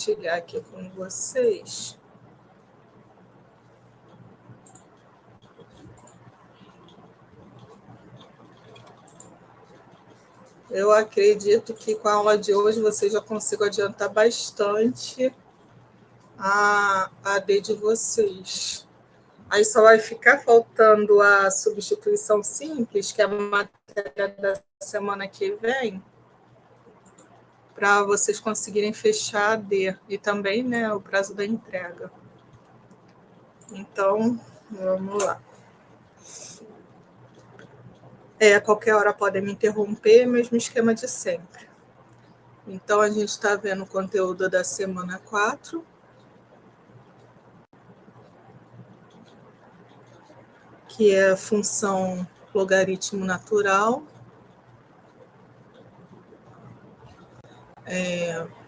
compartilhar aqui com vocês. Eu acredito que com a aula de hoje vocês já consigam adiantar bastante a AD de vocês. Aí só vai ficar faltando a substituição simples, que é a matéria da semana que vem, para vocês conseguirem fechar a AD. E também, né, o prazo da entrega. Então, vamos lá. A qualquer hora podem me interromper, mesmo esquema de sempre. Então, a gente está vendo o conteúdo da semana 4. Que é a função logaritmo natural.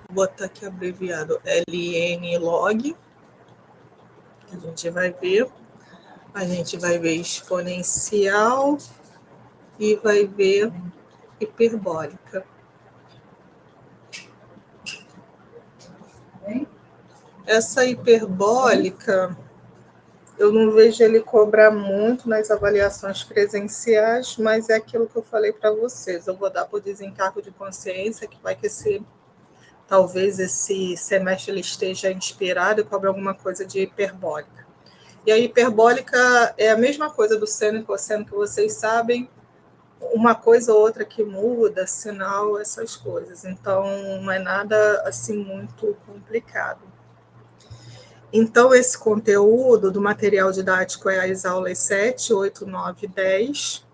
Vou botar aqui abreviado LN log. A gente vai ver. A gente vai ver exponencial e vai ver hiperbólica. Essa hiperbólica, eu não vejo ele cobrar muito nas avaliações presenciais, mas é aquilo que eu falei para vocês. Eu vou dar por desencargo de consciência, que vai que talvez esse semestre ele esteja inspirado e cobre alguma coisa de hiperbólica. E a hiperbólica é a mesma coisa do seno e cosseno que vocês sabem, uma coisa ou outra que muda, sinal, essas coisas. Então, não é nada assim muito complicado. Então, esse conteúdo do material didático é as aulas 7, 8, 9 e 10.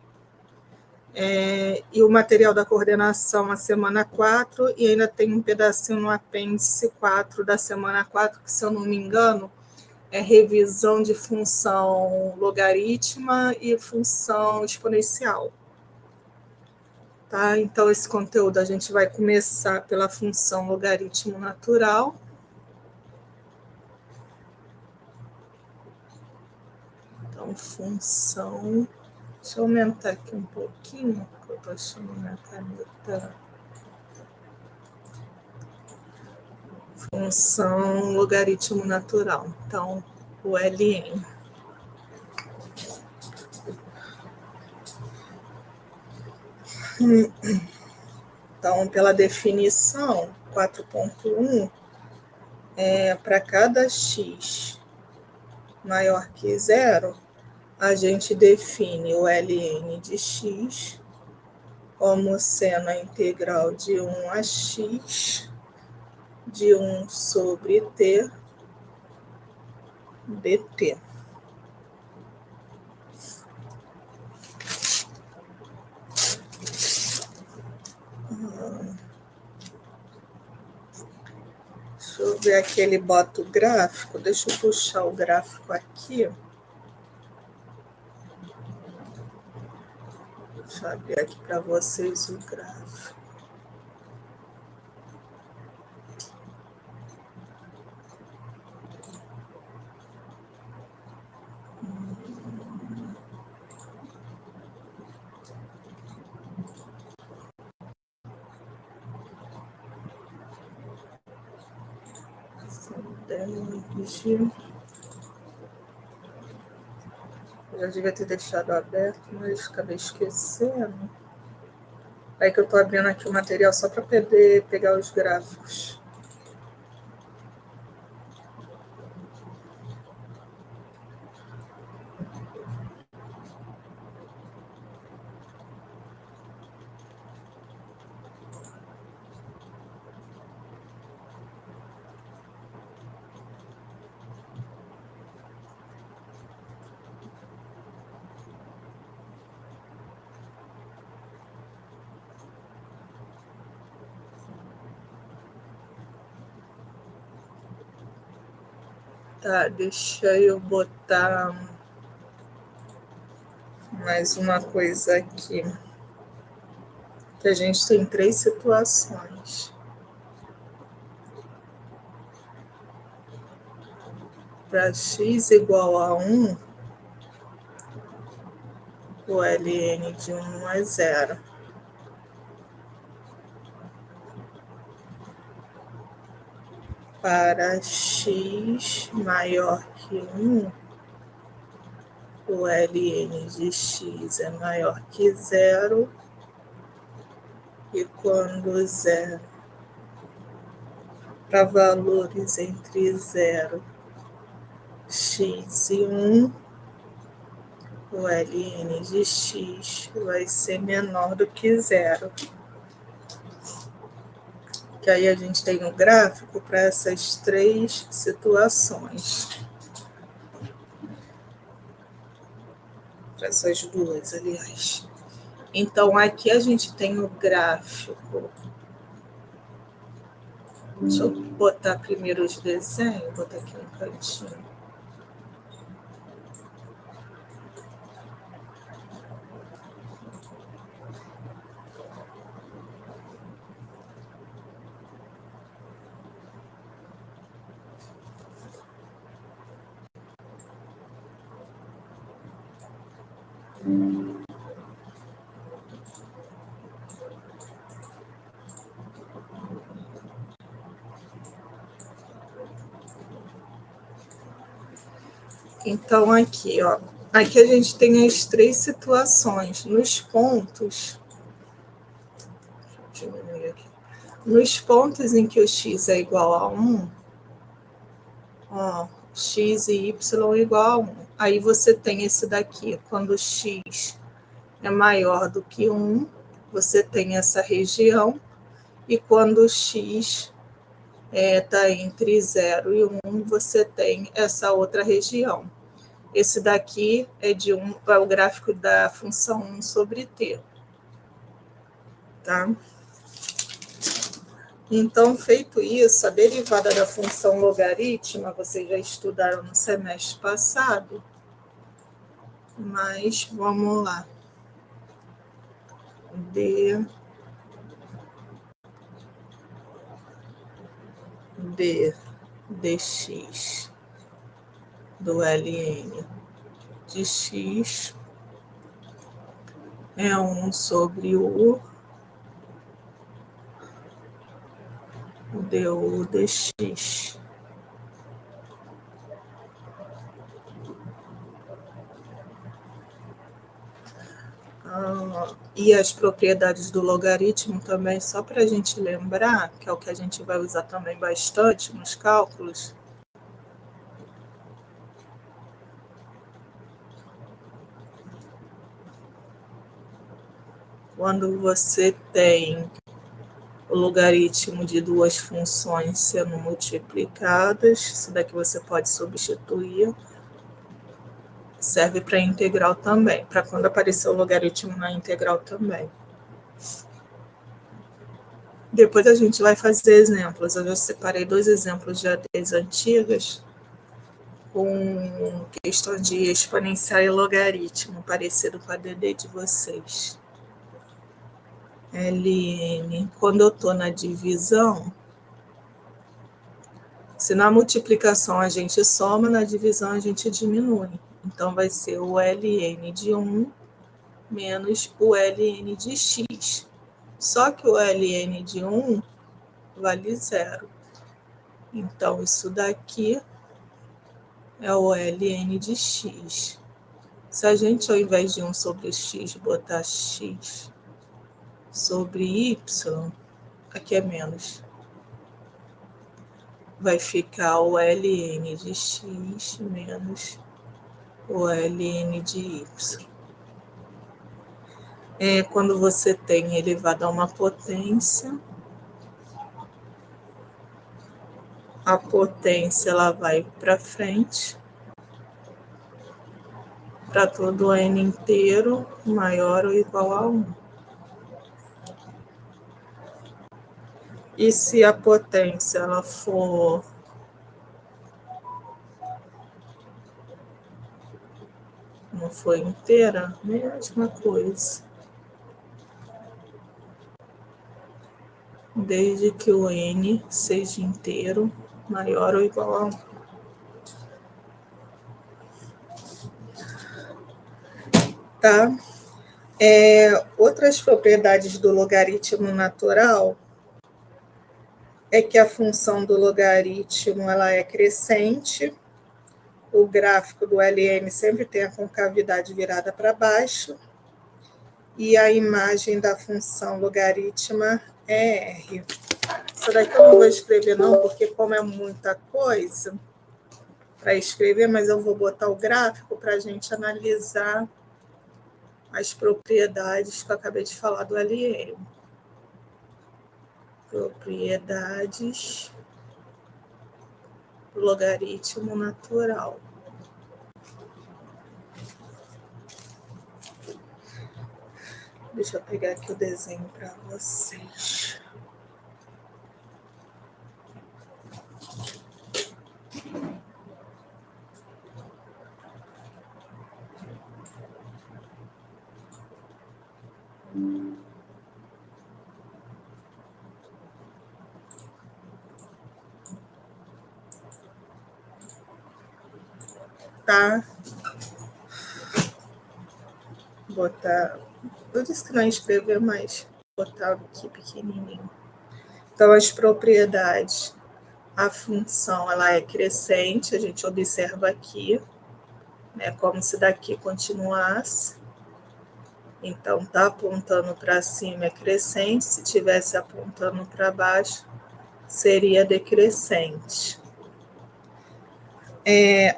E o material da coordenação a semana 4, e ainda tem um pedacinho no apêndice 4 da semana 4, que, se eu não me engano, é revisão de função logarítmica e função exponencial. Tá? Então, esse conteúdo a gente vai começar pela função logaritmo natural. Então, função... Deixa eu aumentar aqui um pouquinho, que eu estou achando minha caneta. Função logaritmo natural. Então, o LN. Então, pela definição, 4.1, para cada x maior que 0, a gente define o ln de x como seno a integral de 1 a x de 1 sobre t dt. Deixa eu ver aqui, ele bota o gráfico. Deixa eu puxar o gráfico aqui. Deixa eu abrir aqui para vocês o gráfico. Eu já devia ter deixado aberto, mas acabei esquecendo. Aí que eu estou abrindo aqui o material só para poder pegar os gráficos. Tá, deixa eu botar mais uma coisa aqui. Que a gente tem 3 situações. Para x igual a 1, o ln de 1 é 0. para x maior que 1, o ln de x é maior que 0, e quando 0 para valores entre 0, x e 1, o ln de x vai ser menor do que 0. Que aí a gente tem um gráfico para essas três situações. Para essas duas, aliás. Então, aqui a gente tem o gráfico. Deixa eu botar primeiro os desenhos, vou botar aqui no cantinho. Então, aqui, ó. Aqui a gente tem as três situações. Nos pontos... Deixa eu diminuir aqui. Nos pontos em que o x é igual a 1, ó, x e y é igual a 1. Aí você tem esse daqui. Quando x é maior do que 1, você tem essa região. E quando x está entre 0 e 1, você tem essa outra região. Esse daqui é o gráfico da função 1 sobre t. Tá? Então, feito isso, a derivada da função logarítmica, vocês já estudaram no semestre passado, mas vamos lá. dx do ln de x é 1 sobre o du dx. E as propriedades do logaritmo também, só para a gente lembrar, que é o que a gente vai usar também bastante nos cálculos. Quando você tem o logaritmo de duas funções sendo multiplicadas, isso daqui você pode substituir. Serve para integral também, para quando aparecer o logaritmo na integral também. Depois a gente vai fazer exemplos. Eu já separei 2 exemplos de ADs antigas com questão de exponencial e logaritmo, parecido com a ADD de vocês. LN, quando eu estou na divisão, se na multiplicação a gente soma, na divisão a gente diminui. Então, vai ser o ln de 1 menos o ln de x. Só que o ln de 1 vale 0. Então, isso daqui é o ln de x. Se a gente, ao invés de 1 sobre x, botar x sobre y, aqui é menos, vai ficar o ln de x menos o ln de y. Quando você tem elevado a uma potência, a potência ela vai para frente, para todo n inteiro maior ou igual a 1. E se a potência ela for não for inteira, mesma coisa. Desde que o n seja inteiro maior ou igual a 1. Tá? Outras propriedades do logaritmo natural é que a função do logaritmo ela é crescente, o gráfico do LN sempre tem a concavidade virada para baixo, e a imagem da função logarítma é R. Isso daqui eu não vou escrever não, porque como é muita coisa para escrever, mas eu vou botar o gráfico para a gente analisar as propriedades que eu acabei de falar do LN. Propriedades do logaritmo natural. Deixa eu pegar aqui o desenho para vocês. Tá? Botar. Eu disse que não ia escrever, mas botar aqui pequenininho. Então, as propriedades. A função ela é crescente, a gente observa aqui, né, como se daqui continuasse. Então, está apontando para cima é crescente, se estivesse apontando para baixo, seria decrescente.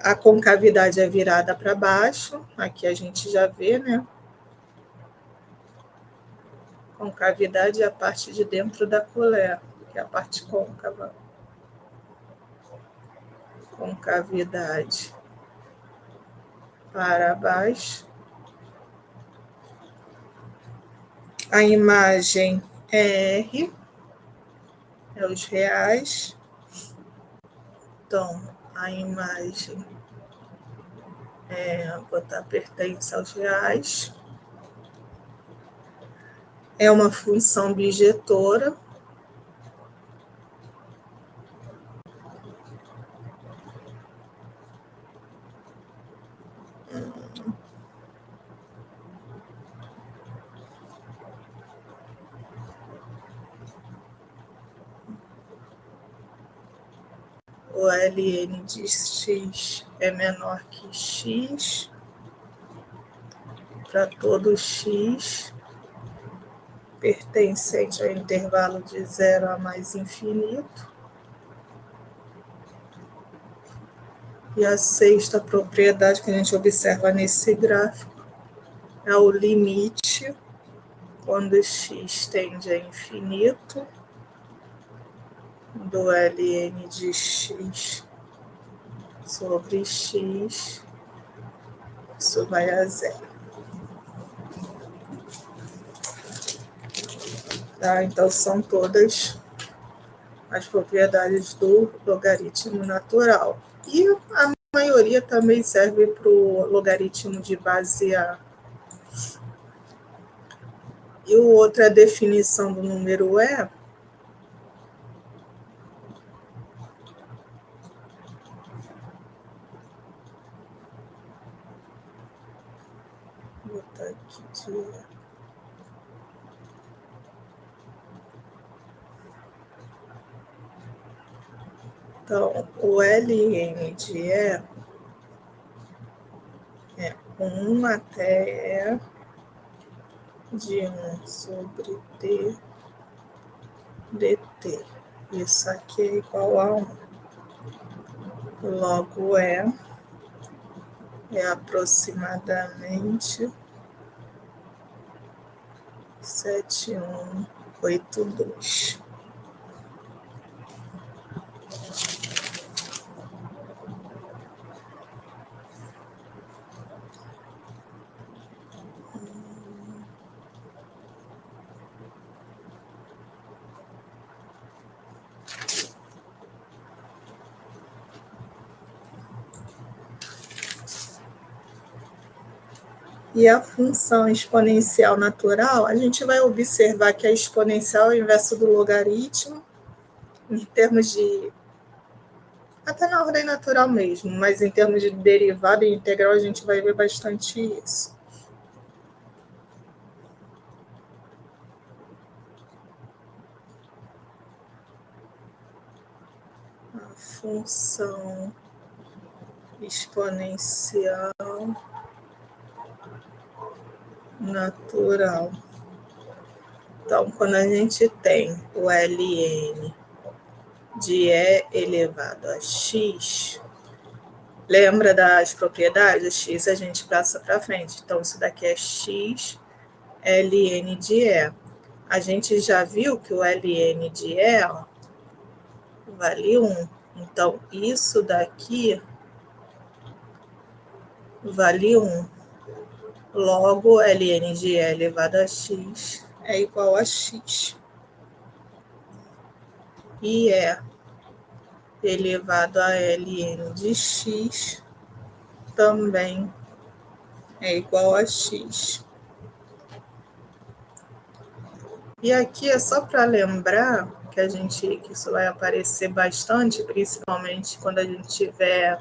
A concavidade é virada para baixo, aqui a gente já vê, né? Concavidade é a parte de dentro da colher, que é a parte côncava. Concavidade para baixo. A imagem é R, é os reais. Então, a imagem botar pertence aos reais. É uma função bijetora. O ln de x é menor que x para todo x pertencente ao intervalo de 0 a mais infinito. E a sexta propriedade que a gente observa nesse gráfico é o limite quando x tende a infinito do ln de x sobre x, isso vai a zero. Tá? Então, são todas as propriedades do logaritmo natural. E a maioria também serve para o logaritmo de base A. E outra definição do número é vou botar aqui de então, o ln de E é 1 até E de 1 sobre t dt. Isso aqui é igual a 1. Logo é aproximadamente 7182. E a função exponencial natural, a gente vai observar que a exponencial é o inverso do logaritmo, em termos de... até na ordem natural mesmo, mas em termos de derivada e integral a gente vai ver bastante isso. função exponencial natural. Então, quando a gente tem o ln de e elevado a x, lembra das propriedades? X a gente passa para frente. Então, isso daqui é x ln de e. A gente já viu que o ln de e vale 1. Então, isso daqui vale 1. Logo, ln de e elevado a x é igual a x. E e elevado a ln de x também é igual a x. E aqui é só para lembrar que isso vai aparecer bastante, principalmente quando a gente tiver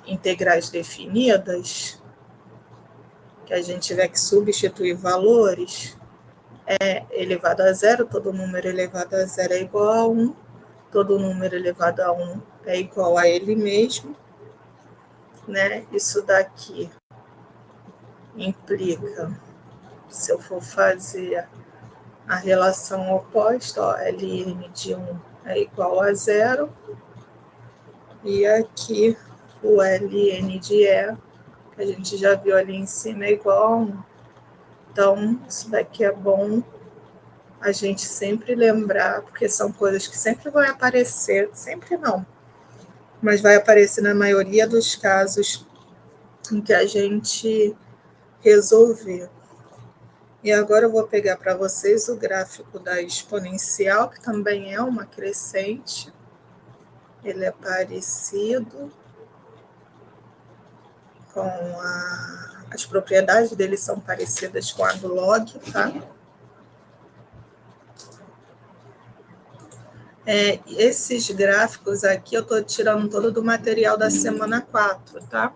integrais definidas, que a gente tiver que substituir valores, elevado a zero, todo número elevado a zero é igual a 1, todo número elevado a 1 é igual a ele mesmo, né? Isso daqui implica, se eu for fazer a relação oposta, ó, ln de 1 é igual a zero, e aqui o ln de e, que a gente já viu ali em cima, é igual a 1. Então, isso daqui é bom a gente sempre lembrar, porque são coisas que sempre vão aparecer, sempre não, mas vai aparecer na maioria dos casos em que a gente resolver. E agora eu vou pegar para vocês o gráfico da exponencial, que também é uma crescente. Ele é parecido com as propriedades dele são parecidas com a do log, tá? Esses gráficos aqui eu estou tirando todo do material da semana 4, tá?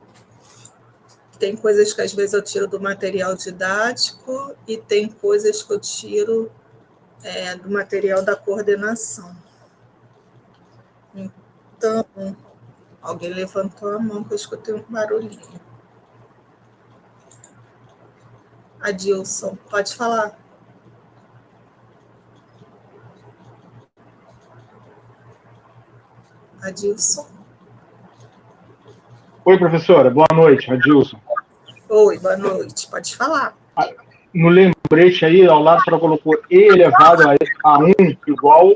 Tem coisas que às vezes eu tiro do material didático e tem coisas que eu tiro do material da coordenação. Então, alguém levantou a mão que eu escutei um barulhinho. Adilson, pode falar. Adilson? Oi, professora. Boa noite, Adilson. Oi, boa noite. Pode falar. No lembrete aí, ao lado, a senhora colocou E elevado a 1 igual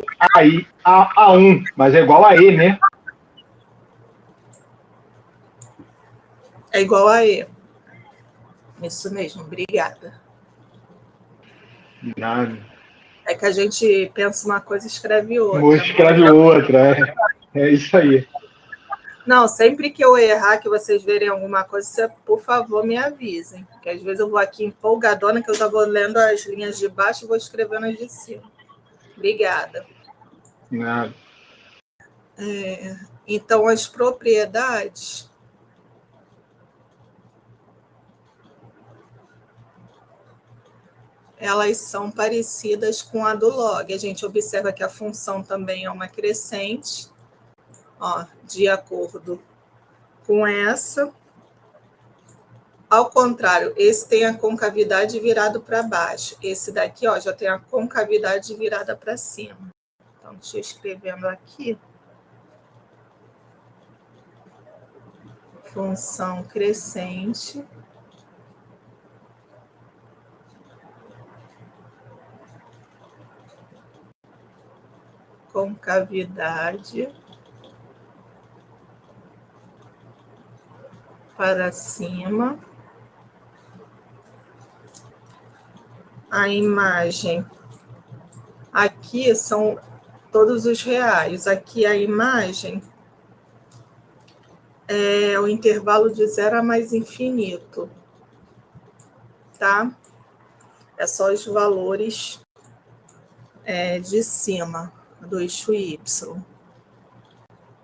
a 1, mas é igual a E, né? É igual a E. Isso mesmo, obrigada. Nada. É que a gente pensa uma coisa e escreve outra. Ou escreve outra, é isso aí. Não, sempre que eu errar, que vocês verem alguma coisa, você, por favor, me avisem. Porque às vezes eu vou aqui empolgadona, que eu já vou lendo as linhas de baixo e vou escrevendo as de cima. Obrigada. Nada. Então, as propriedades... elas são parecidas com a do log. A gente observa que a função também é uma crescente, ó, de acordo com essa. Ao contrário, esse tem a concavidade virada para baixo. Esse daqui, ó, já tem a concavidade virada para cima. Então, deixa eu escrevendo aqui. Função crescente. Concavidade para cima. A imagem aqui são todos os reais. Aqui a imagem é o intervalo de 0 a mais infinito, tá? É só os valores de cima do eixo Y.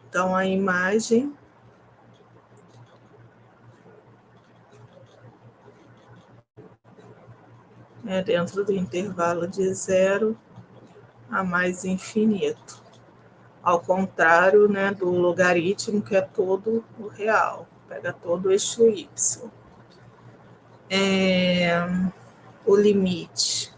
Então, a imagem é dentro do intervalo de 0 a mais infinito. Ao contrário, né, do logaritmo, que é todo o real, pega todo o eixo y. O limite.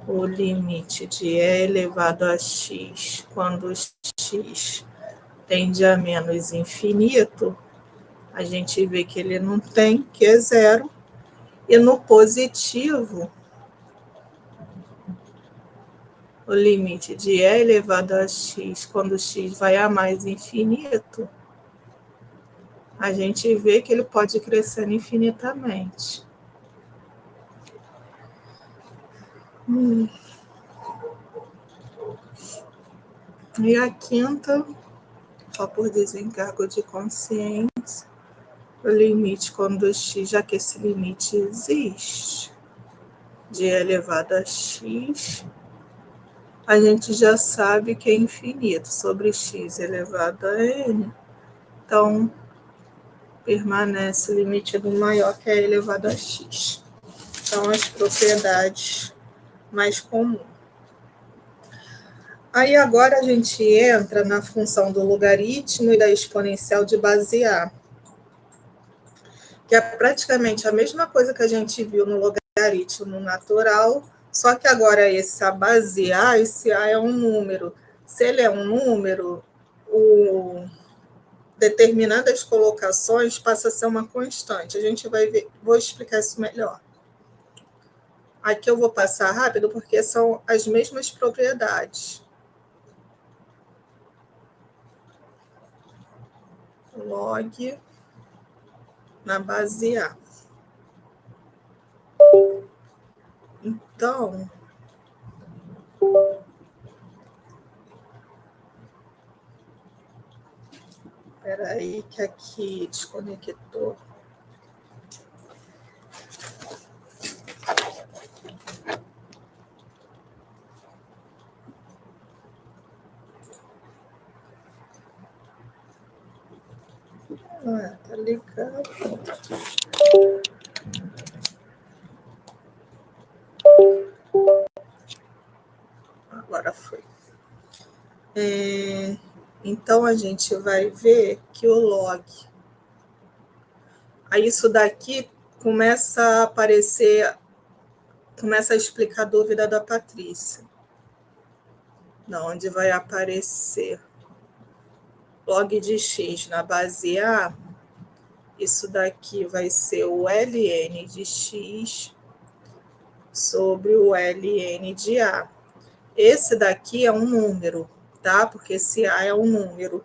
O limite de e elevado a x, quando x tende a menos infinito, a gente vê que ele não tem, que é zero. E no positivo, o limite de e elevado a x, quando x vai a mais infinito, a gente vê que ele pode crescer infinitamente. E a quinta, só por desencargo de consciência, o limite quando x, já que esse limite existe, de e elevado a x, a gente já sabe que é infinito sobre x elevado a n, então permanece o limite do maior, que é elevado a x. São as propriedades mais comuns. Aí agora a gente entra na função do logaritmo e da exponencial de base A, que é praticamente a mesma coisa que a gente viu no logaritmo natural, só que agora esse a base A, esse A é um número. Se ele é um número, determinadas colocações passa a ser uma constante. A gente vai ver, vou explicar isso melhor. Aqui eu vou passar rápido porque são as mesmas propriedades. Log na base A. Então, espera aí que aqui desconectou. Ah, tá ligado. Agora foi. Então, a gente vai ver que o log... Aí isso daqui começa a aparecer, começa a explicar a dúvida da Patrícia. Da onde vai aparecer log de x na base A, isso daqui vai ser o ln de x sobre o ln de A. Esse daqui é um número, tá? Porque esse A é um número.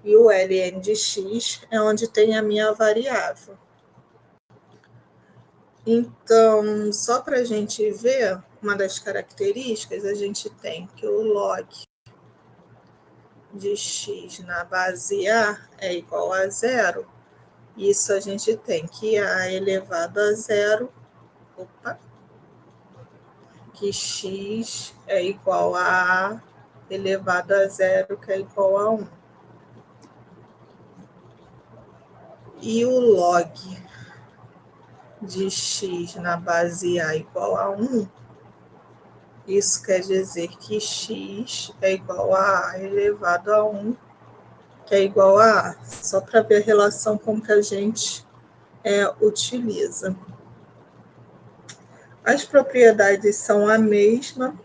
E o ln de x é onde tem a minha variável. Então, só para a gente ver, uma das características, a gente tem que o log de x na base A é igual a zero. Isso a gente tem que A elevado a zero, que x é igual a A elevado a zero, que é igual a 1. E o log de x na base A igual a 1, isso quer dizer que x é igual a A elevado a 1, que é igual a A. Só para ver a relação como que a gente utiliza. As propriedades são a mesma.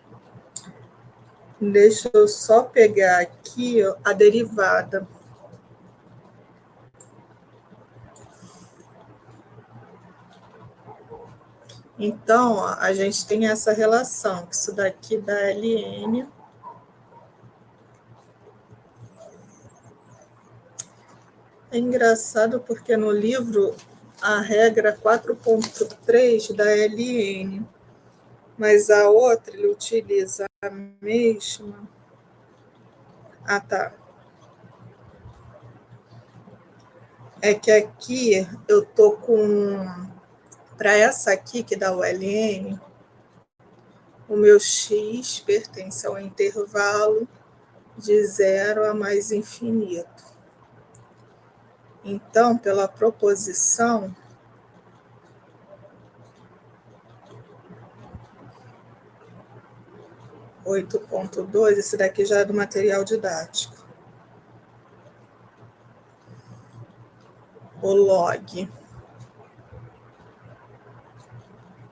Deixa eu só pegar aqui a derivada. Então, a gente tem essa relação, que isso daqui dá ln. É engraçado porque no livro a regra 4.3 dá ln, mas a outra ele utiliza a mesma. Ah, tá. É que aqui eu tô com... Para essa aqui, que dá o ln, o meu x pertence ao intervalo de 0 a mais infinito. Então, pela proposição, 8.2, esse daqui já é do material didático. O log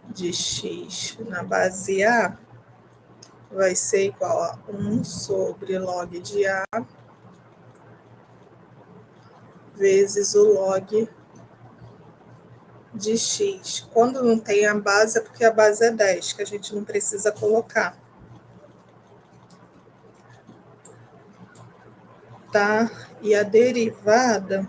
de x na base A vai ser igual a 1 sobre log de A vezes o log de x. Quando não tem a base, é porque a base é 10, que a gente não precisa colocar. Tá? E a derivada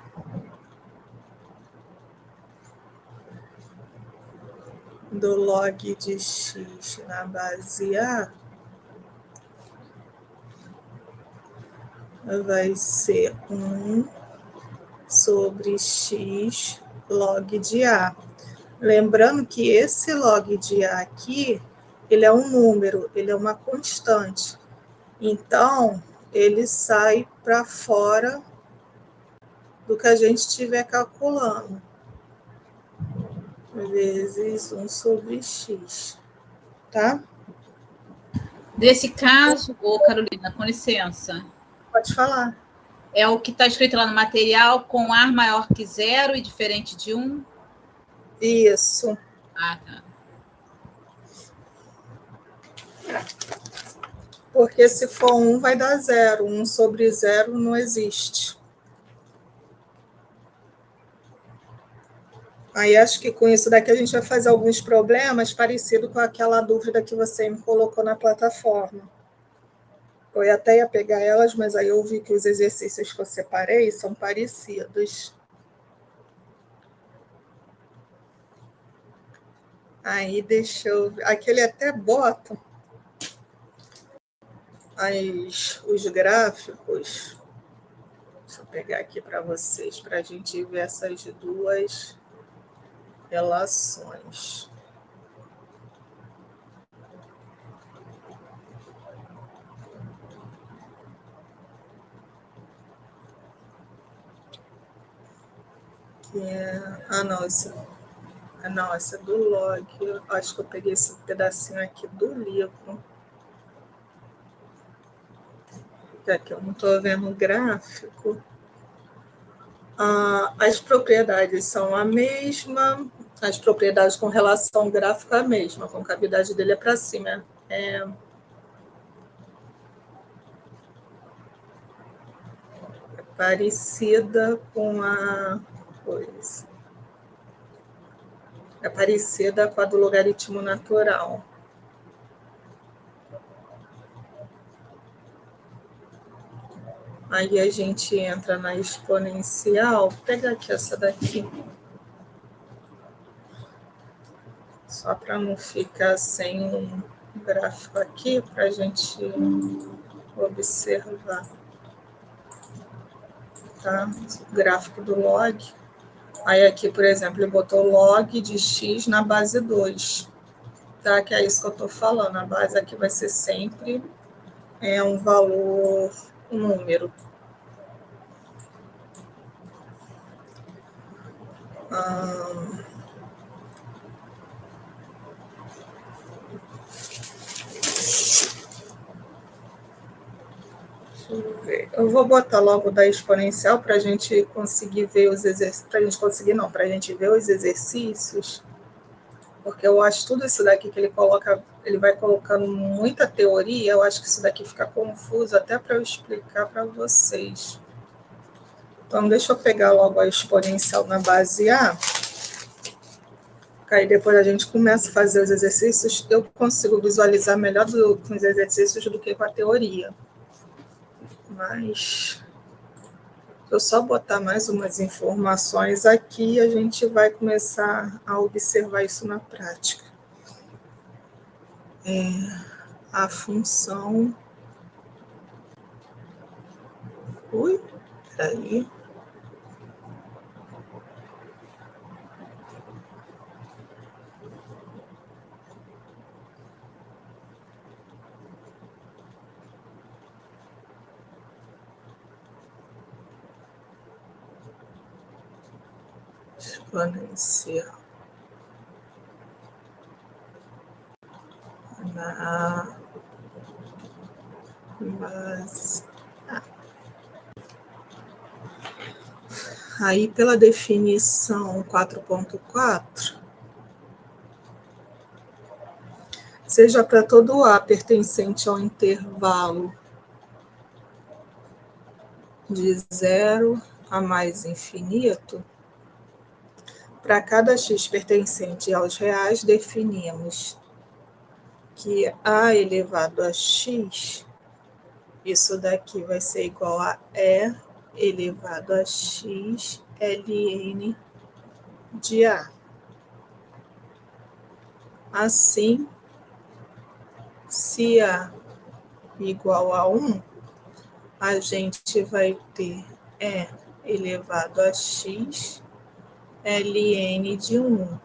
do log de x na base A vai ser 1 sobre x log de A. Lembrando que esse log de A aqui, ele é um número, ele é uma constante. Então, ele sai para fora do que a gente estiver calculando. Vezes 1 sobre x. Tá? Nesse caso, Carolina, com licença. Pode falar. É o que está escrito lá no material, com ar maior que 0 e diferente de 1? Isso. Ah, tá. Porque se for 1, vai dar 0. 1 sobre 0 não existe. Aí acho que com isso daqui a gente vai fazer alguns problemas parecidos com aquela dúvida que você me colocou na plataforma. Eu até ia pegar elas, mas aí eu vi que os exercícios que eu separei são parecidos. Aí deixa eu... Aqui ele até bota os gráficos. Deixa eu pegar aqui para vocês, para a gente ver essas duas relações. Não, esse é do log. Eu acho que eu peguei esse pedacinho aqui do livro. Porque aqui eu não estou vendo o gráfico. As propriedades são a mesma, as propriedades com relação gráfica a mesma, a concavidade dele é para cima. É parecida com a coisa. É parecida com a do logaritmo natural. Aí a gente entra na exponencial. Vou pegar aqui essa daqui. Só para não ficar sem um gráfico aqui, para a gente observar. Tá? O gráfico do log. Aí aqui, por exemplo, ele botou log de x na base 2. Tá? Que é isso que eu estou falando. A base aqui vai ser sempre um valor, um número. Deixa eu ver. Eu vou botar logo da exponencial para a gente conseguir ver os exercícios. Para a gente conseguir, não, para a gente ver os exercícios. Porque eu acho tudo isso daqui que ele coloca, ele vai colocando muita teoria, eu acho que isso daqui fica confuso até para eu explicar para vocês. Então, deixa eu pegar logo a exponencial na base A, aí depois a gente começa a fazer os exercícios, eu consigo visualizar melhor com os exercícios do que com a teoria. Mas, se eu só botar mais umas informações aqui, a gente vai começar a observar isso na prática. A função... Ui, peraí. Exponencial na base A. Aí, pela definição 4.4, seja para todo A pertencente ao intervalo de 0 a mais infinito, para cada x pertencente aos reais, definimos que A elevado a x, isso daqui vai ser igual a E elevado a x ln de A. Assim, se A igual a 1, a gente vai ter E elevado a x ln de 1.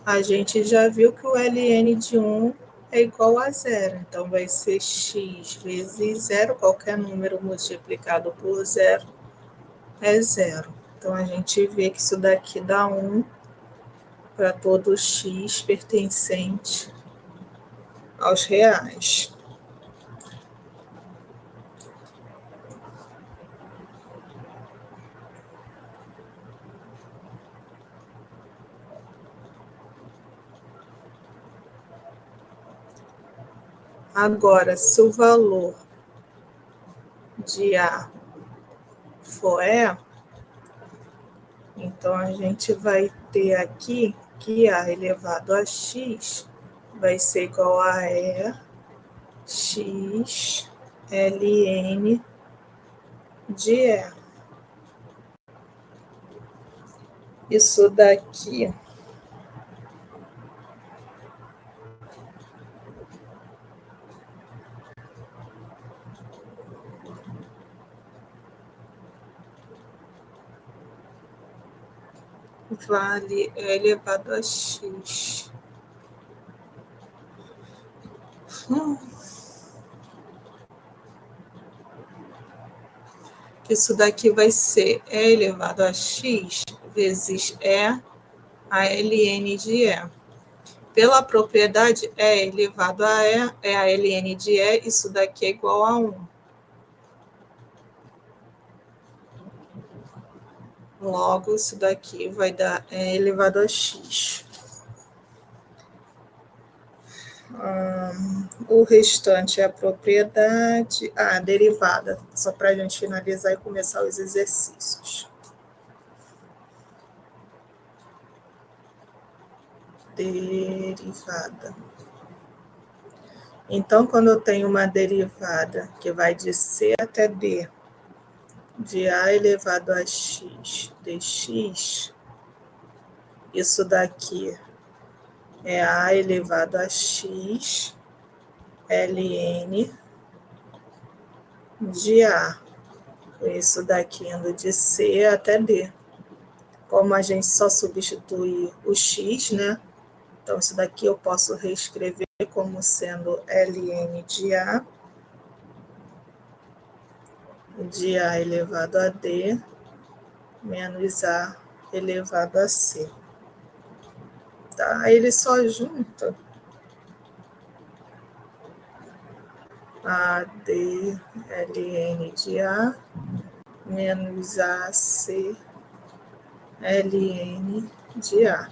A gente já viu que o ln de 1 é igual a 0. Então, vai ser x vezes 0. Qualquer número multiplicado por 0 é 0. Então, a gente vê que isso daqui dá 1 para todo x pertencente aos reais. Agora, se o valor de A for E, então a gente vai ter aqui que A elevado a x vai ser igual a E x ln de E. Isso daqui vale E elevado a x. Isso daqui vai ser E elevado a x vezes E a ln de E. Pela propriedade E elevado a E é a ln de E, isso daqui é igual a 1. Logo, isso daqui vai dar E elevado a x. O restante é a propriedade, a derivada, só para a gente finalizar e começar os exercícios. Derivada. Então, quando eu tenho uma derivada que vai de C até D, de A elevado a x dx, isso daqui é A elevado a x ln de A. Isso daqui indo de C até D. Como a gente só substitui o x, né? Então, isso daqui eu posso reescrever como sendo ln de A elevado a D menos A elevado a C. Tá? Aí ele só junta AD ln de A menos AC ln de A.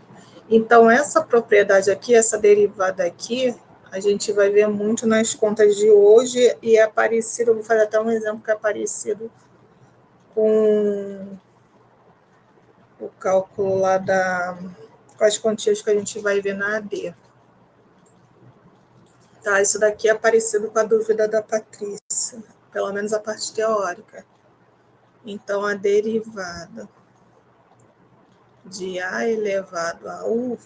Então, essa propriedade aqui, essa derivada aqui, a gente vai ver muito nas contas de hoje e é parecido, vou fazer até um exemplo que é parecido com o cálculo lá com as quantias que a gente vai ver na AD. Tá, isso daqui é parecido com a dúvida da Patrícia, pelo menos a parte teórica. Então, a derivada de A elevado a U,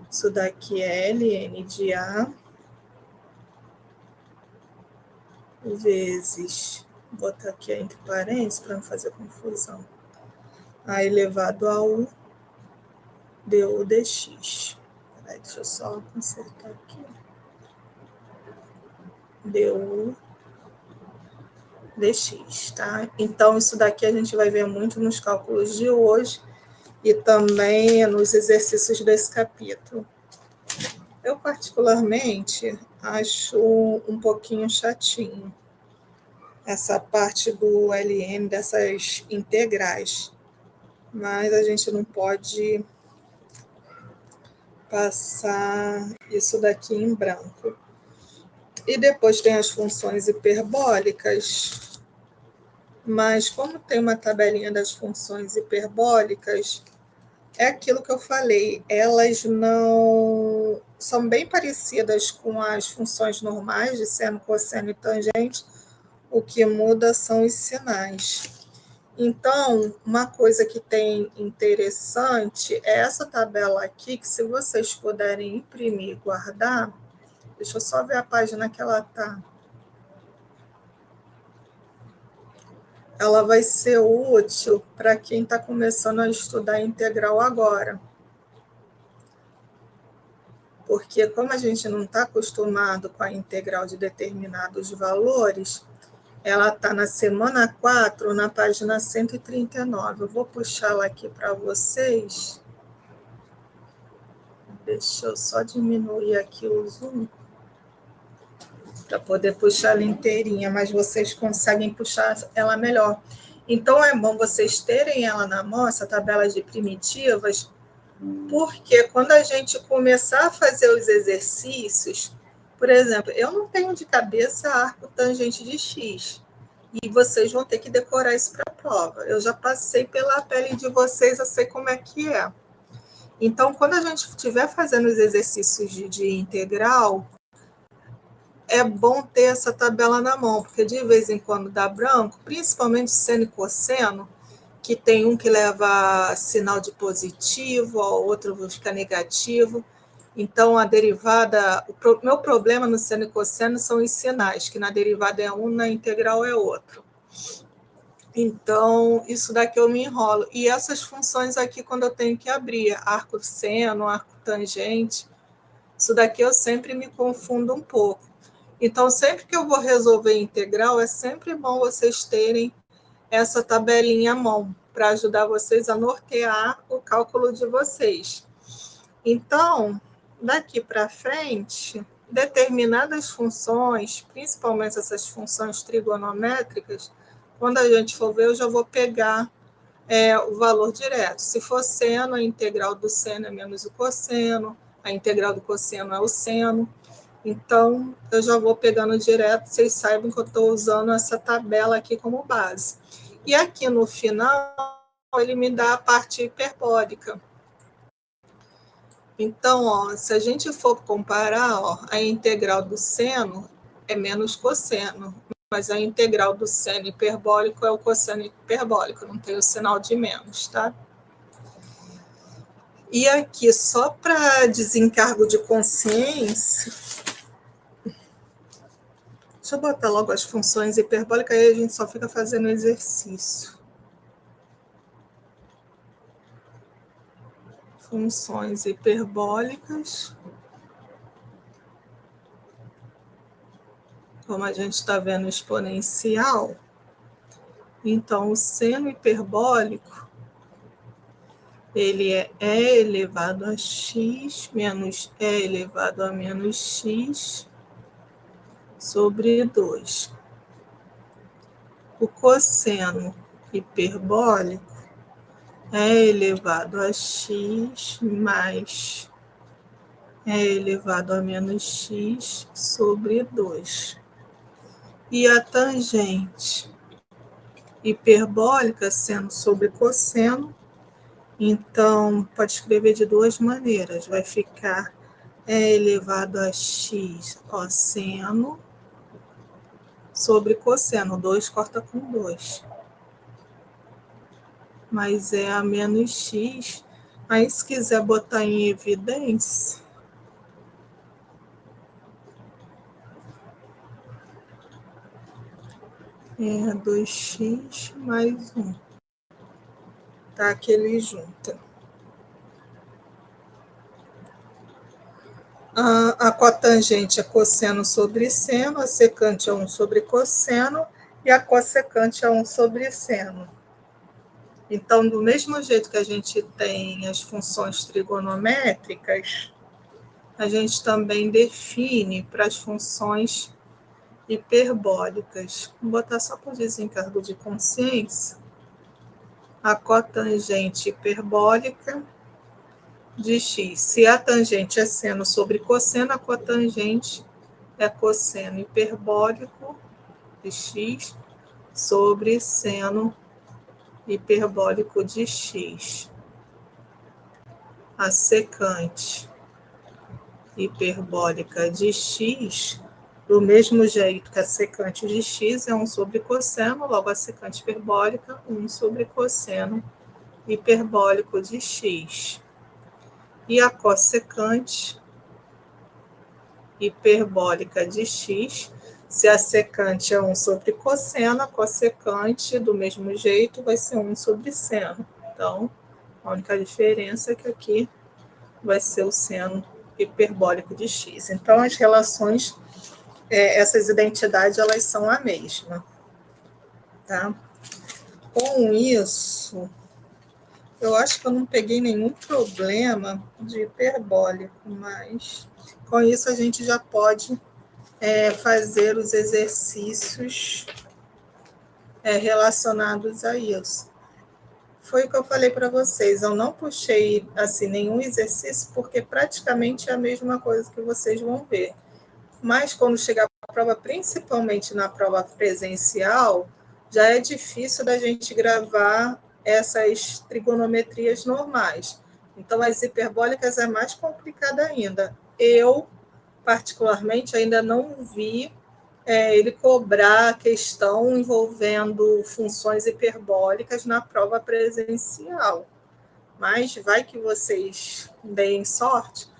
isso daqui é ln de A vezes, vou botar aqui entre parênteses para não fazer confusão, A elevado a U du dx. Peraí, deixa eu só consertar aqui. Du dx, tá? Então, isso daqui a gente vai ver muito nos cálculos de hoje e também nos exercícios desse capítulo. Eu, particularmente, acho um pouquinho chatinho, essa parte do LM, dessas integrais. Mas a gente não pode passar isso daqui em branco. E depois tem as funções hiperbólicas, mas como tem uma tabelinha das funções hiperbólicas, é aquilo que eu falei, elas não são bem parecidas com as funções normais de seno, cosseno e tangente, o que muda são os sinais. Então, uma coisa que tem interessante é essa tabela aqui, que se vocês puderem imprimir e guardar, deixa eu só ver a página que ela está. Ela vai ser útil para quem está começando a estudar integral agora. Porque como a gente não está acostumado com a integral de determinados valores, ela está na semana 4, na página 139. Eu vou puxá-la aqui para vocês. Deixa eu só diminuir aqui o zoom para poder puxar ela inteirinha, mas vocês conseguem puxar ela melhor. Então, é bom vocês terem ela na mão, essa tabela de primitivas, porque quando a gente começar a fazer os exercícios, por exemplo, eu não tenho de cabeça arco tangente de x, e vocês vão ter que decorar isso para a prova. Eu já passei pela pele de vocês, eu sei como é que é. Então, quando a gente estiver fazendo os exercícios de integral, é bom ter essa tabela na mão, porque de vez em quando dá branco, principalmente seno e cosseno, que tem um que leva sinal de positivo, o outro fica negativo. Então, a derivada... meu problema no seno e cosseno são os sinais, que na derivada é um, na integral é outro. Então, isso daqui eu me enrolo. E essas funções aqui, quando eu tenho que abrir, arco seno, arco tangente, isso daqui eu sempre me confundo um pouco. Então, sempre que eu vou resolver integral, é sempre bom vocês terem essa tabelinha à mão, para ajudar vocês a nortear o cálculo de vocês. Então, daqui para frente, determinadas funções, principalmente essas funções trigonométricas, quando a gente for ver, eu já vou pegar o valor direto. Se for seno, a integral do seno é menos o cosseno, a integral do cosseno é o seno. Então, eu já vou pegando direto, vocês saibam que eu estou usando essa tabela aqui como base. E aqui no final, ele me dá a parte hiperbólica. Então, ó, se a gente for comparar, ó, a integral do seno é menos cosseno, mas a integral do seno hiperbólico é o cosseno hiperbólico, não tem o sinal de menos, tá? E aqui, só para desencargo de consciência, deixa eu botar logo as funções hiperbólicas, aí a gente só fica fazendo exercício. Funções hiperbólicas. Como a gente está vendo exponencial, então o seno hiperbólico, ele é e elevado a x menos e elevado a menos x sobre 2. O cosseno hiperbólico é elevado a x mais e elevado a menos x sobre 2. E a tangente hiperbólica, seno sobre cosseno, então pode escrever de duas maneiras. Vai ficar e elevado a x cosseno sobre cosseno. 2 corta com 2. Mas é a menos x. Aí, se quiser botar em evidência, é 2x mais 1. Tá? Que ele junta. A cotangente é cosseno sobre seno, a secante é 1 sobre cosseno e a cossecante é 1 sobre seno. Então, do mesmo jeito que a gente tem as funções trigonométricas, a gente também define para as funções hiperbólicas. Vou botar só por desencargo de consciência. A cotangente hiperbólica de x. Se a tangente é seno sobre cosseno, a cotangente é cosseno hiperbólico de x sobre seno hiperbólico de x. A secante hiperbólica de x, do mesmo jeito que a secante de x é 1 sobre cosseno, logo a secante hiperbólica, 1 sobre cosseno hiperbólico de x. E a cossecante hiperbólica de x, se a secante é 1 sobre cosseno, a cossecante, do mesmo jeito, vai ser 1 sobre seno. Então, a única diferença é que aqui vai ser o seno hiperbólico de x. Então, as relações, essas identidades, elas são a mesma. Tá? Com isso, eu acho que eu não peguei nenhum problema de hiperbólico, mas com isso a gente já pode fazer os exercícios relacionados a isso. Foi o que eu falei para vocês, eu não puxei assim, nenhum exercício, porque praticamente é a mesma coisa que vocês vão ver. Mas quando chegar a prova, principalmente na prova presencial, já é difícil da gente gravar essas trigonometrias normais. Então, as hiperbólicas é mais complicada ainda. Eu, particularmente, ainda não vi ele cobrar a questão envolvendo funções hiperbólicas na prova presencial. Mas vai que vocês deem sorte,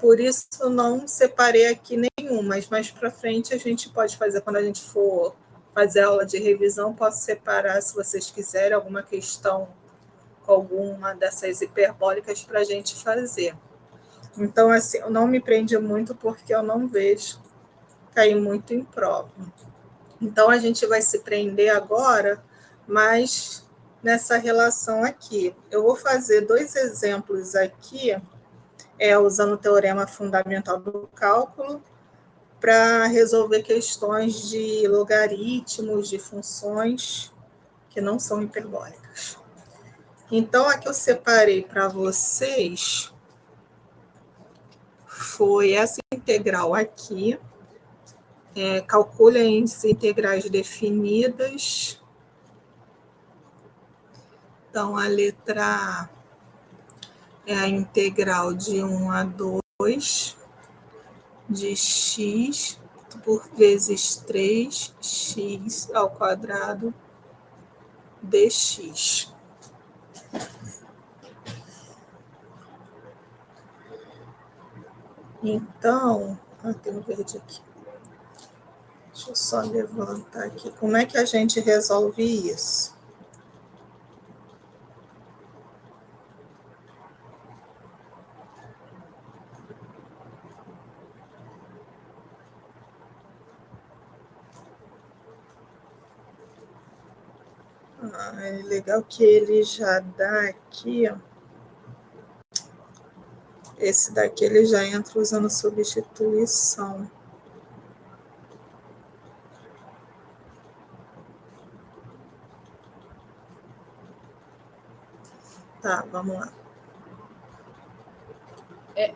por isso não separei aqui nenhum, mas mais para frente a gente pode fazer, quando a gente for fazer aula de revisão, posso separar, se vocês quiserem, alguma questão com alguma dessas hiperbólicas para a gente fazer. Então, assim, eu não me prendi muito porque eu não vejo cair muito em prova. Então, a gente vai se prender agora, mas nessa relação aqui. Eu vou fazer 2 exemplos aqui, usando o teorema fundamental do cálculo, para resolver questões de logaritmos, de funções que não são hiperbólicas. Então, a que eu separei para vocês foi essa integral aqui. Calculem as integrais definidas. Então, a letra A é a integral de 1 a 2 de x por vezes 3x ao quadrado dx. Então, tem um verde aqui. Deixa eu só levantar aqui. Como é que a gente resolve isso? É legal que ele já dá aqui, ó. Esse daqui ele já entra usando substituição. Tá, vamos lá.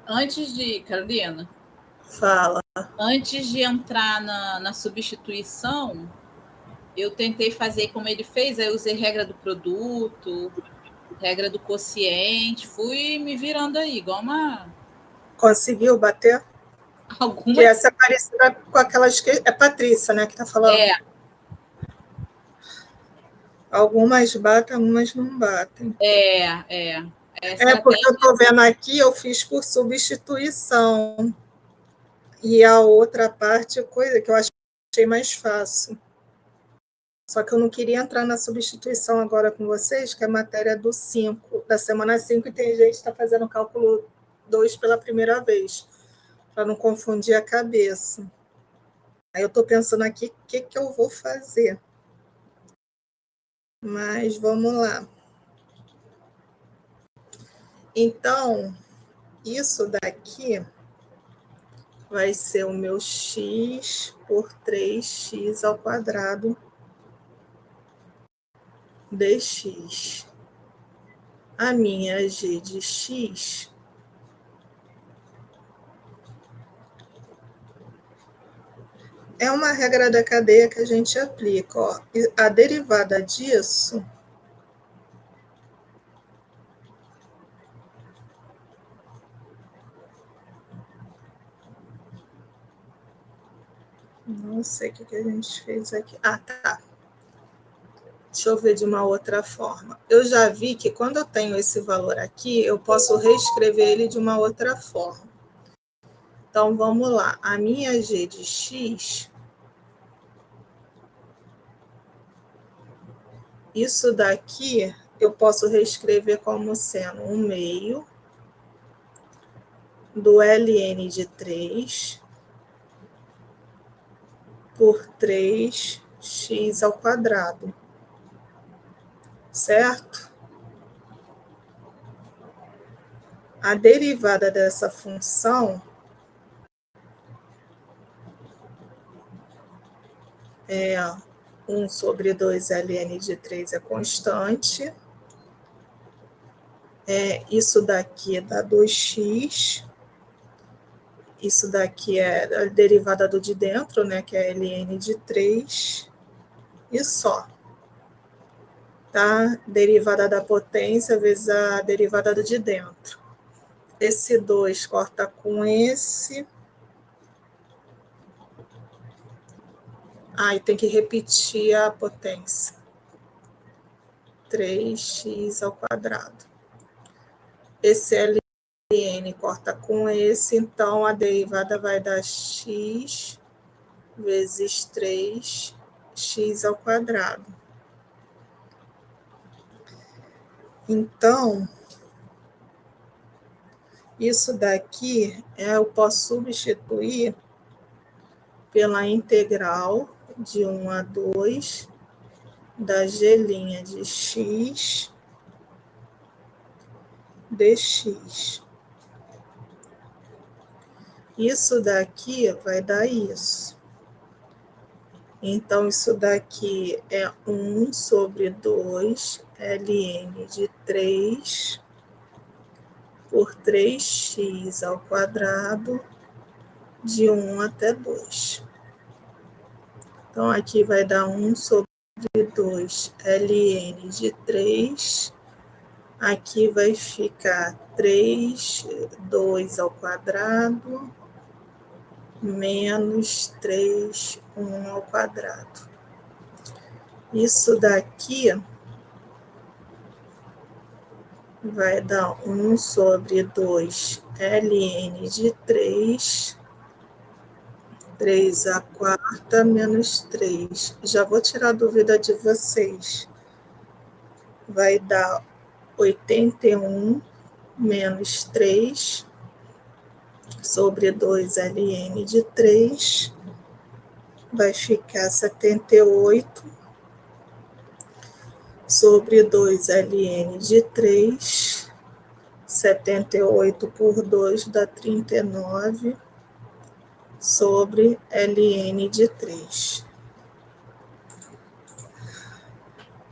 Antes de, Carolina, Fala. Antes de entrar na substituição, eu tentei fazer como ele fez, aí eu usei regra do produto, regra do quociente, fui me virando aí, igual uma... Conseguiu bater? Algumas... Que essa é parecida com aquelas que... É Patrícia, né, que tá falando? Algumas batem, algumas não batem. Porque eu estou vendo aqui, eu fiz por substituição. E a outra parte, coisa que eu achei mais fácil. Só que eu não queria entrar na substituição agora com vocês, que é a matéria do 5, da semana 5, e tem gente que está fazendo cálculo 2 pela primeira vez, para não confundir a cabeça. Aí eu estou pensando aqui o que eu vou fazer. Mas vamos lá. Então, isso daqui vai ser o meu x por 3x ao quadrado dx. A minha g de x é uma regra da cadeia que a gente aplica. Ó. A derivada disso não sei o que a gente fez aqui. Ah, tá. Deixa eu ver de uma outra forma. Eu já vi que quando eu tenho esse valor aqui, eu posso reescrever ele de uma outra forma. Então, vamos lá. A minha g de x, isso daqui eu posso reescrever como sendo 1/2 do ln de 3 por 3x ao quadrado. Certo? A derivada dessa função é 1 sobre 2 ln de 3 é constante. Isso daqui dá 2x. Isso daqui é a derivada do de dentro, né, que é ln de 3. E só. Tá? Derivada da potência vezes a derivada do de dentro. Esse 2 corta com esse. E tem que repetir a potência. 3x ao quadrado. Esse ln corta com esse, então a derivada vai dar x vezes 3x ao quadrado. Então, isso daqui eu posso substituir pela integral de 1 a 2 da g' de x dx. Isso daqui vai dar isso. Então, isso daqui é 1 sobre 2 ln de 3 por 3x ao quadrado de 1 até 2. Então, aqui vai dar 1 sobre 2 ln de 3. Aqui vai ficar 3, 2 ao quadrado, menos 3, 1 ao quadrado. Isso daqui vai dar 1 sobre 2 ln de 3, 3 à quarta menos 3. Já vou tirar a dúvida de vocês. Vai dar 81 menos 3 sobre 2 ln de 3. Vai ficar 78 sobre 2 ln de 3. 78 por 2 dá 39 sobre ln de 3.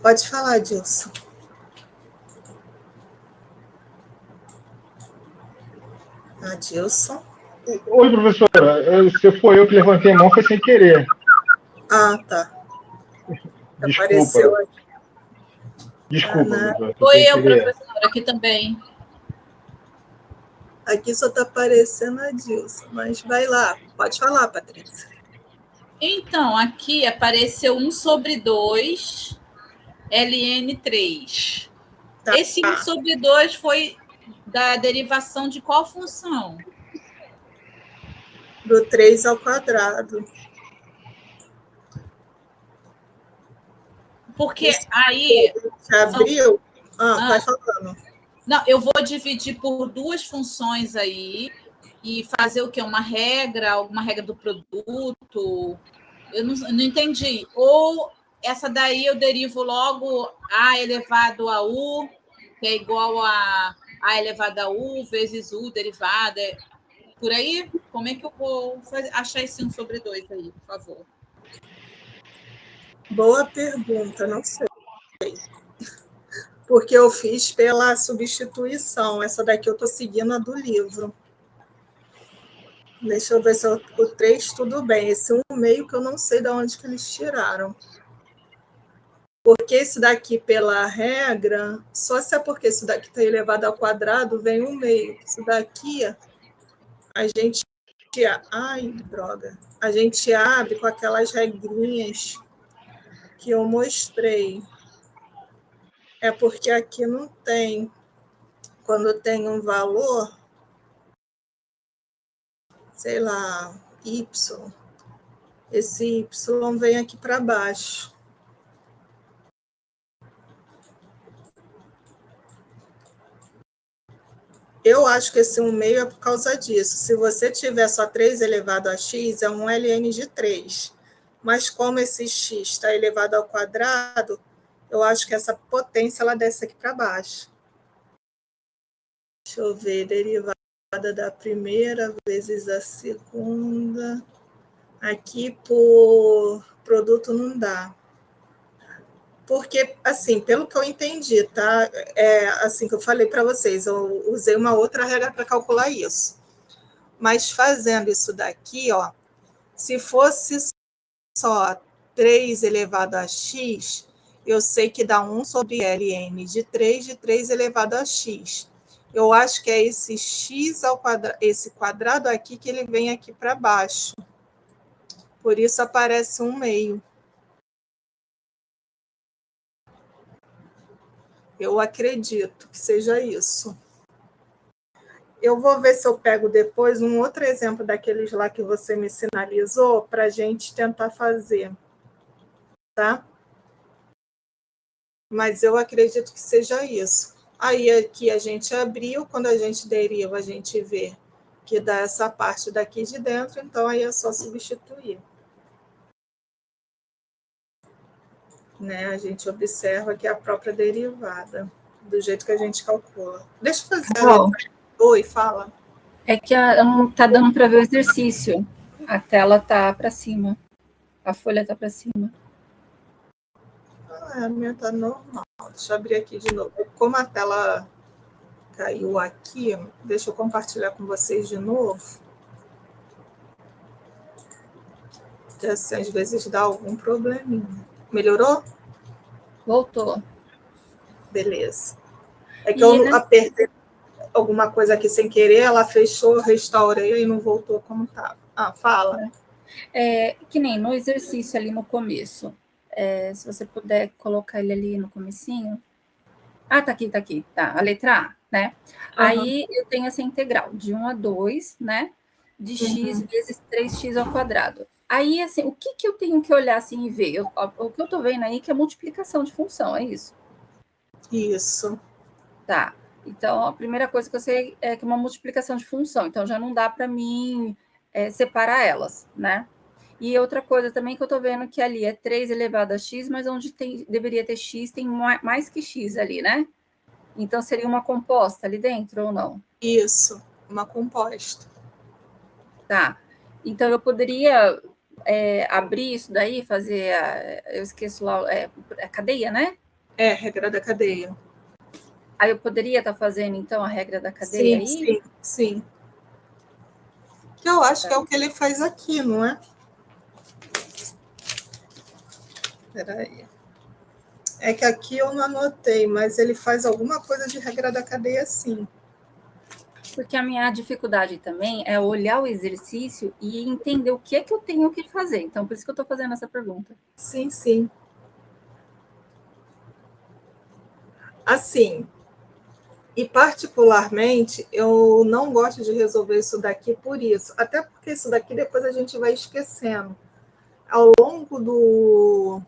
Pode falar, Dilson. Adilson? Oi, professora. Se foi eu que levantei a mão, foi sem querer. Tá. Desculpa. Apareceu aqui. Desculpa. Foi eu, professora, aqui também. Aqui só está aparecendo a Dilson, mas vai lá. Pode falar, Patrícia. Então, aqui apareceu 1 sobre 2 ln3. Tá. Esse 1 sobre 2 foi da derivação de qual função? Do 3 ao quadrado. Porque aí... Já abriu? Vai falando. Não, eu vou dividir por duas funções aí e fazer o quê? Uma regra, alguma regra do produto? Eu não entendi. Ou essa daí eu derivo logo a elevado a u, que é igual a elevado a u vezes u derivada. Por aí? Como é que eu vou achar esse 1 sobre 2 aí, por favor? Boa pergunta, não sei. Porque eu fiz pela substituição. Essa daqui eu estou seguindo a do livro. Deixa eu ver se o 3 tudo bem. Esse 1,5 que eu não sei de onde que eles tiraram. Porque esse daqui, pela regra, só se é porque esse daqui está elevado ao quadrado, vem 1,5. Isso daqui, a gente... Ai, droga. A gente abre com aquelas regrinhas que eu mostrei. É porque aqui não tem. Quando tem um valor, sei lá, Y, esse Y vem aqui para baixo. Eu acho que esse 1,5 é por causa disso. Se você tiver só 3 elevado a x, é um ln de 3. Mas como esse x está elevado ao quadrado, eu acho que essa potência ela desce aqui para baixo. Deixa eu ver, derivada da primeira vezes a segunda. Aqui por produto não dá. Porque, assim, pelo que eu entendi, tá? É assim que eu falei para vocês, eu usei uma outra regra para calcular isso. Mas fazendo isso daqui, ó, se fosse só 3 elevado a x, eu sei que dá 1 sobre ln de 3 elevado a x. Eu acho que é esse x ao quadrado, esse quadrado aqui que ele vem aqui para baixo. Por isso aparece 1,5. Eu acredito que seja isso. Eu vou ver se eu pego depois um outro exemplo daqueles lá que você me sinalizou para a gente tentar fazer, tá? Mas eu acredito que seja isso. Aí aqui a gente abriu, quando a gente deriva, a gente vê que dá essa parte daqui de dentro, então aí é só substituir. Né? A gente observa que é a própria derivada, do jeito que a gente calcula. Deixa eu fazer a letra. Oi, fala. É que não está dando para ver o exercício. A tela está para cima. A folha está para cima. A minha está normal. Deixa eu abrir aqui de novo. Como a tela caiu aqui, deixa eu compartilhar com vocês de novo. Que assim, às vezes dá algum probleminha. Melhorou? Voltou. Beleza. É que eu apertei alguma coisa aqui sem querer, ela fechou, restaurei e não voltou como estava. Ah, fala. Que nem no exercício ali no começo. Se você puder colocar ele ali no comecinho. Ah, tá aqui, tá aqui. Tá, a letra A, né? Uhum. Aí eu tenho essa integral de 1 a 2, né? De x vezes 3x ao quadrado. Aí, assim, o que eu tenho que olhar assim e ver? O que eu tô vendo aí que é multiplicação de função, é isso? Isso. Tá. Então, a primeira coisa que eu sei é que é uma multiplicação de função. Então, já não dá para mim separar elas, né? E outra coisa também que eu tô vendo que ali é 3 elevado a x, mas onde deveria ter x, tem mais que x ali, né? Então, seria uma composta ali dentro ou não? Isso, uma composta. Tá. Então, eu poderia abrir isso daí, fazer eu esqueço lá, a cadeia, né? Regra da cadeia. Aí eu poderia estar fazendo, então, a regra da cadeia aí? Sim. Que eu acho que é o que ele faz aqui, não é? Espera aí. É que aqui eu não anotei, mas ele faz alguma coisa de regra da cadeia, sim. Porque a minha dificuldade também é olhar o exercício e entender o que é que eu tenho que fazer. Então, por isso que eu estou fazendo essa pergunta. Sim. Assim, e particularmente, eu não gosto de resolver isso daqui por isso. Até porque isso daqui depois a gente vai esquecendo. Ao longo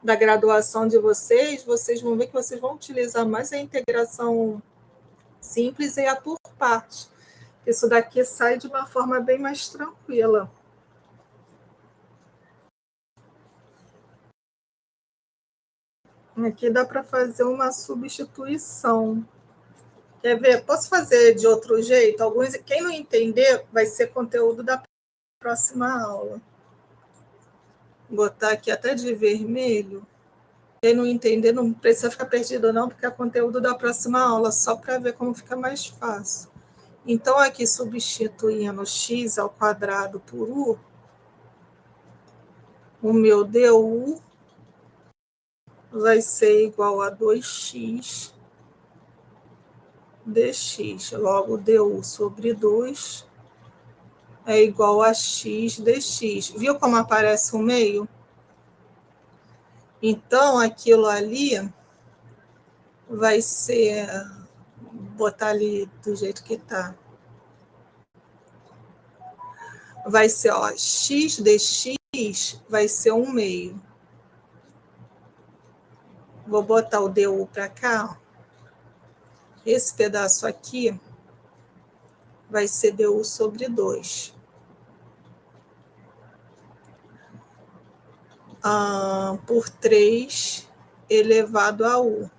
da graduação de vocês vão ver que vocês vão utilizar mais a integração simples e a por parte. Isso daqui sai de uma forma bem mais tranquila. Aqui dá para fazer uma substituição. Quer ver? Posso fazer de outro jeito? Quem não entender vai ser conteúdo da próxima aula. Vou botar aqui até de vermelho. Quem não entender não precisa ficar perdido não, porque é conteúdo da próxima aula, só para ver como fica mais fácil. Então, aqui, substituindo x ao quadrado por u, o meu du vai ser igual a 2x dx. Logo, du sobre 2 é igual a x dx. Viu como aparece o meio? Então, aquilo ali vai ser... Vou botar ali do jeito que está. Vai ser, ó, x dx vai ser 1 meio. Vou botar o du para cá, ó. Esse pedaço aqui vai ser du sobre 2. Por 3 elevado a u.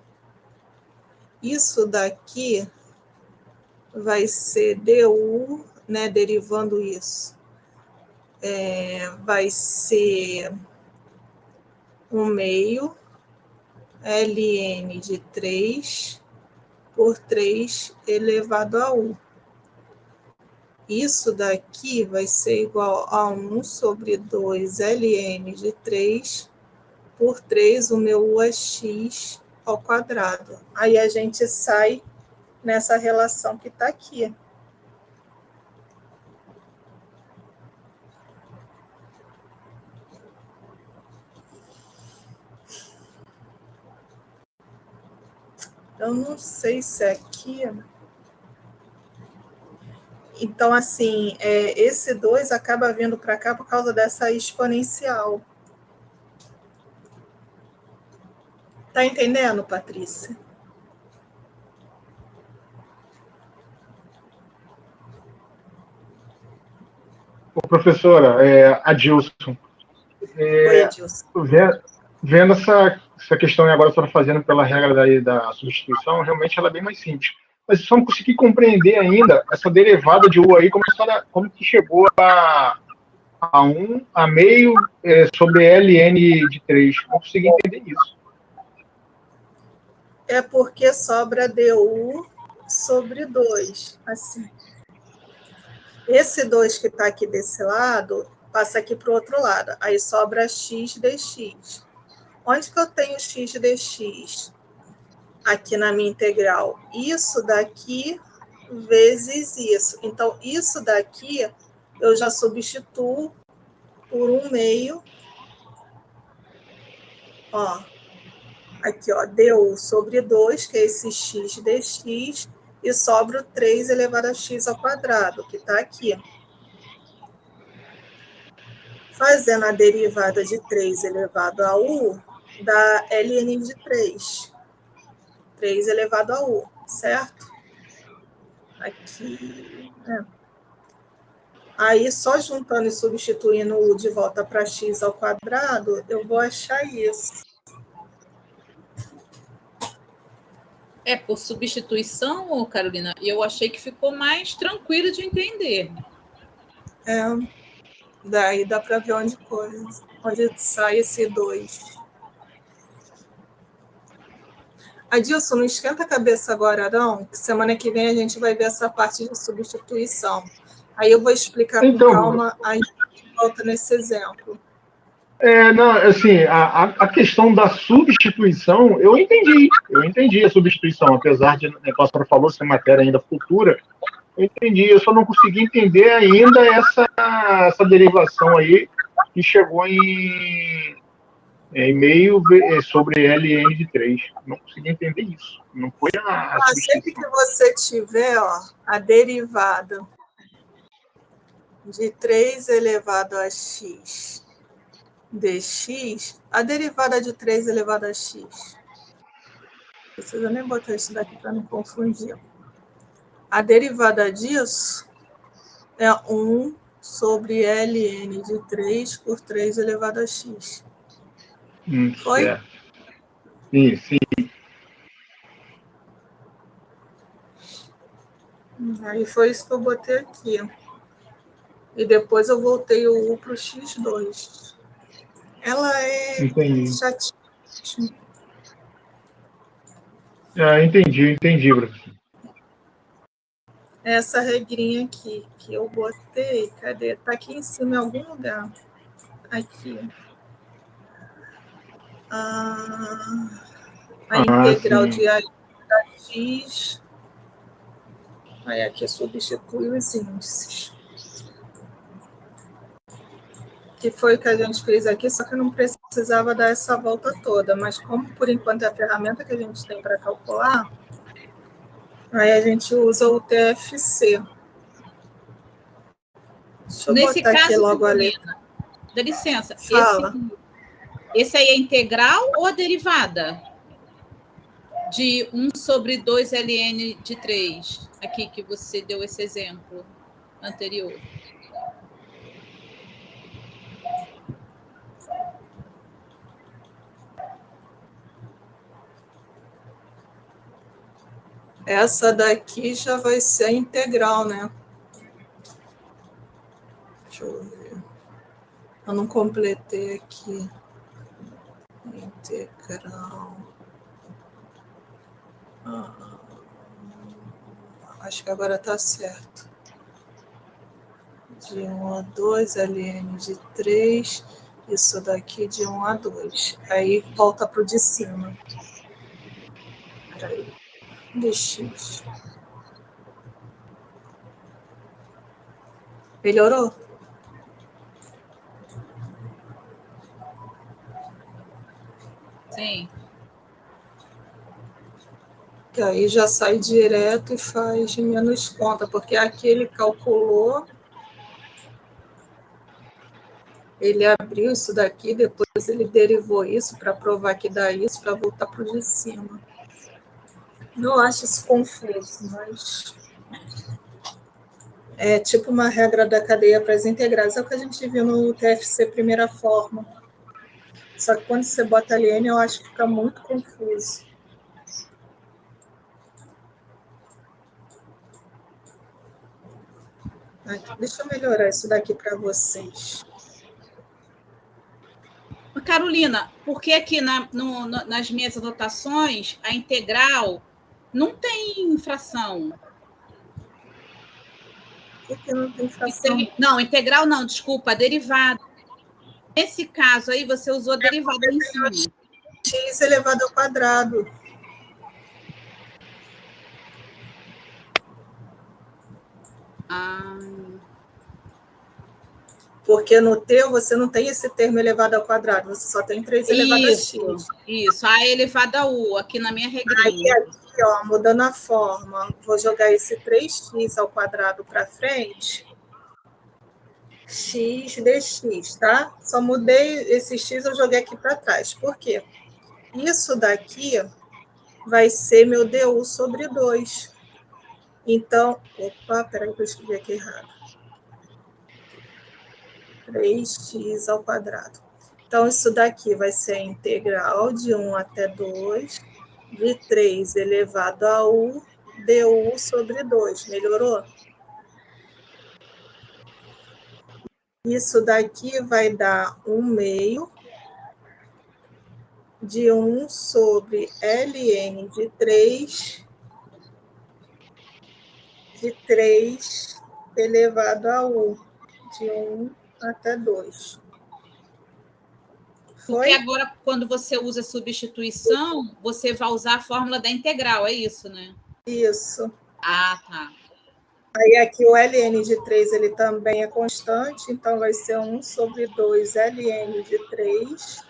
Isso daqui vai ser du, né, derivando isso. Vai ser 1 meio ln de 3 por 3 elevado a u. Isso daqui vai ser igual a 1 sobre 2 ln de 3 por 3, o meu u é x ao quadrado. Aí a gente sai nessa relação que está aqui. Eu não sei se é aqui... Então, assim, esse 2 acaba vindo para cá por causa dessa exponencial. Tá entendendo, Patrícia? Ô, professora, Adilson. Oi, Adilson. Vendo essa questão agora que você está fazendo pela regra daí da substituição, realmente ela é bem mais simples. Mas só não consegui compreender ainda essa derivada de u aí, como que chegou a 1 a meio sobre ln de 3. Não consegui entender isso. É porque sobra du sobre 2, assim. Esse 2 que está aqui desse lado, passa aqui para o outro lado. Aí sobra x dx. Onde que eu tenho x dx? Aqui na minha integral. Isso daqui vezes isso. Então, isso daqui eu já substituo por 1 meio. Ó, aqui, ó, du sobre 2, que é esse x dx, e sobra o 3 elevado a x ao quadrado, que está aqui. Fazendo a derivada de 3 elevado a u, dá ln de 3. 3 elevado a u, certo? Aqui, né? Aí, só juntando e substituindo u de volta para x ao quadrado, eu vou achar isso. Por substituição, Carolina, eu achei que ficou mais tranquilo de entender. Daí dá para ver onde sai esse 2. Adilson, não esquenta a cabeça agora, não, que semana que vem a gente vai ver essa parte de substituição. Aí eu vou explicar com calma, aí a gente volta nesse exemplo. Não, assim, a questão da substituição, eu entendi a substituição, apesar de, a professora falou, ser matéria ainda futura, eu entendi, eu só não consegui entender ainda essa derivação aí, que chegou em meio sobre ln de 3. Não consegui entender isso. Não foi a substituição. Sempre que você tiver, ó, a derivada de 3 elevado a x dx, a derivada de 3 elevado a x. Não precisa nem botar isso daqui para não confundir. A derivada disso é 1 sobre ln de 3 por 3 elevado a x. Foi? Certo. Sim. Aí foi isso que eu botei aqui. E depois eu voltei o U para o X2. Ela é chatinha. Entendi, professor. Essa regrinha aqui que eu botei, cadê? Está aqui em cima em algum lugar. Aqui. A integral sim. de A da X. Aí aqui substitui os índices. Que foi o que a gente fez aqui, só que não precisava dar essa volta toda. Mas como, por enquanto, é a ferramenta que a gente tem para calcular, aí a gente usa o TFC. Deixa eu Nesse botar caso, aqui logo a letra. Dá licença. Fala. Esse aí é integral ou a derivada? De 1 sobre 2 ln de 3. Aqui que você deu esse exemplo anterior. Essa daqui já vai ser a integral, né? Deixa eu ver. Eu não completei aqui. Integral. Acho que agora está certo. De 1 a 2, ln de 3. Isso daqui de 1 a 2. Aí volta para o de cima. Peraí. Dx. Melhorou? Sim. Que aí já sai direto e faz menos conta, porque aqui ele calculou, ele abriu isso daqui, depois ele derivou isso para provar que dá isso, para voltar para o de cima. Não acho isso confuso, mas é tipo uma regra da cadeia para as integrais, é o que a gente viu no TFC primeira forma. Só que quando você bota ln, eu acho que fica muito confuso. Deixa eu melhorar isso daqui para vocês. Carolina, porque aqui nas minhas anotações, a integral não tem fração. Por que não tem fração? Não, integral não, desculpa, derivada. Nesse caso aí, você usou a derivada em cima. X elevado ao quadrado. Porque no teu você não tem esse termo elevado ao quadrado, você só tem 3 elevado a x. Isso, A elevado a U, aqui na minha regrinha. Aí aqui, ó, mudando a forma, vou jogar esse 3x ao quadrado para frente, x dx, tá? Só mudei esse x, eu joguei aqui para trás. Por quê? Isso daqui vai ser meu du sobre 2. Então, opa, peraí que eu escrevi aqui errado. 3x ao quadrado. Então, isso daqui vai ser a integral de 1 até 2, de 3 elevado a u, du sobre 2. Melhorou? Isso daqui vai dar 1/2 de 1 sobre ln de 3 elevado a u, de 1 até 2. Porque agora, quando você usa substituição, você vai usar a fórmula da integral, é isso, né? Isso. Ah, tá. Aí aqui o ln de 3 ele também é constante, então vai ser 1 sobre 2 ln de 3.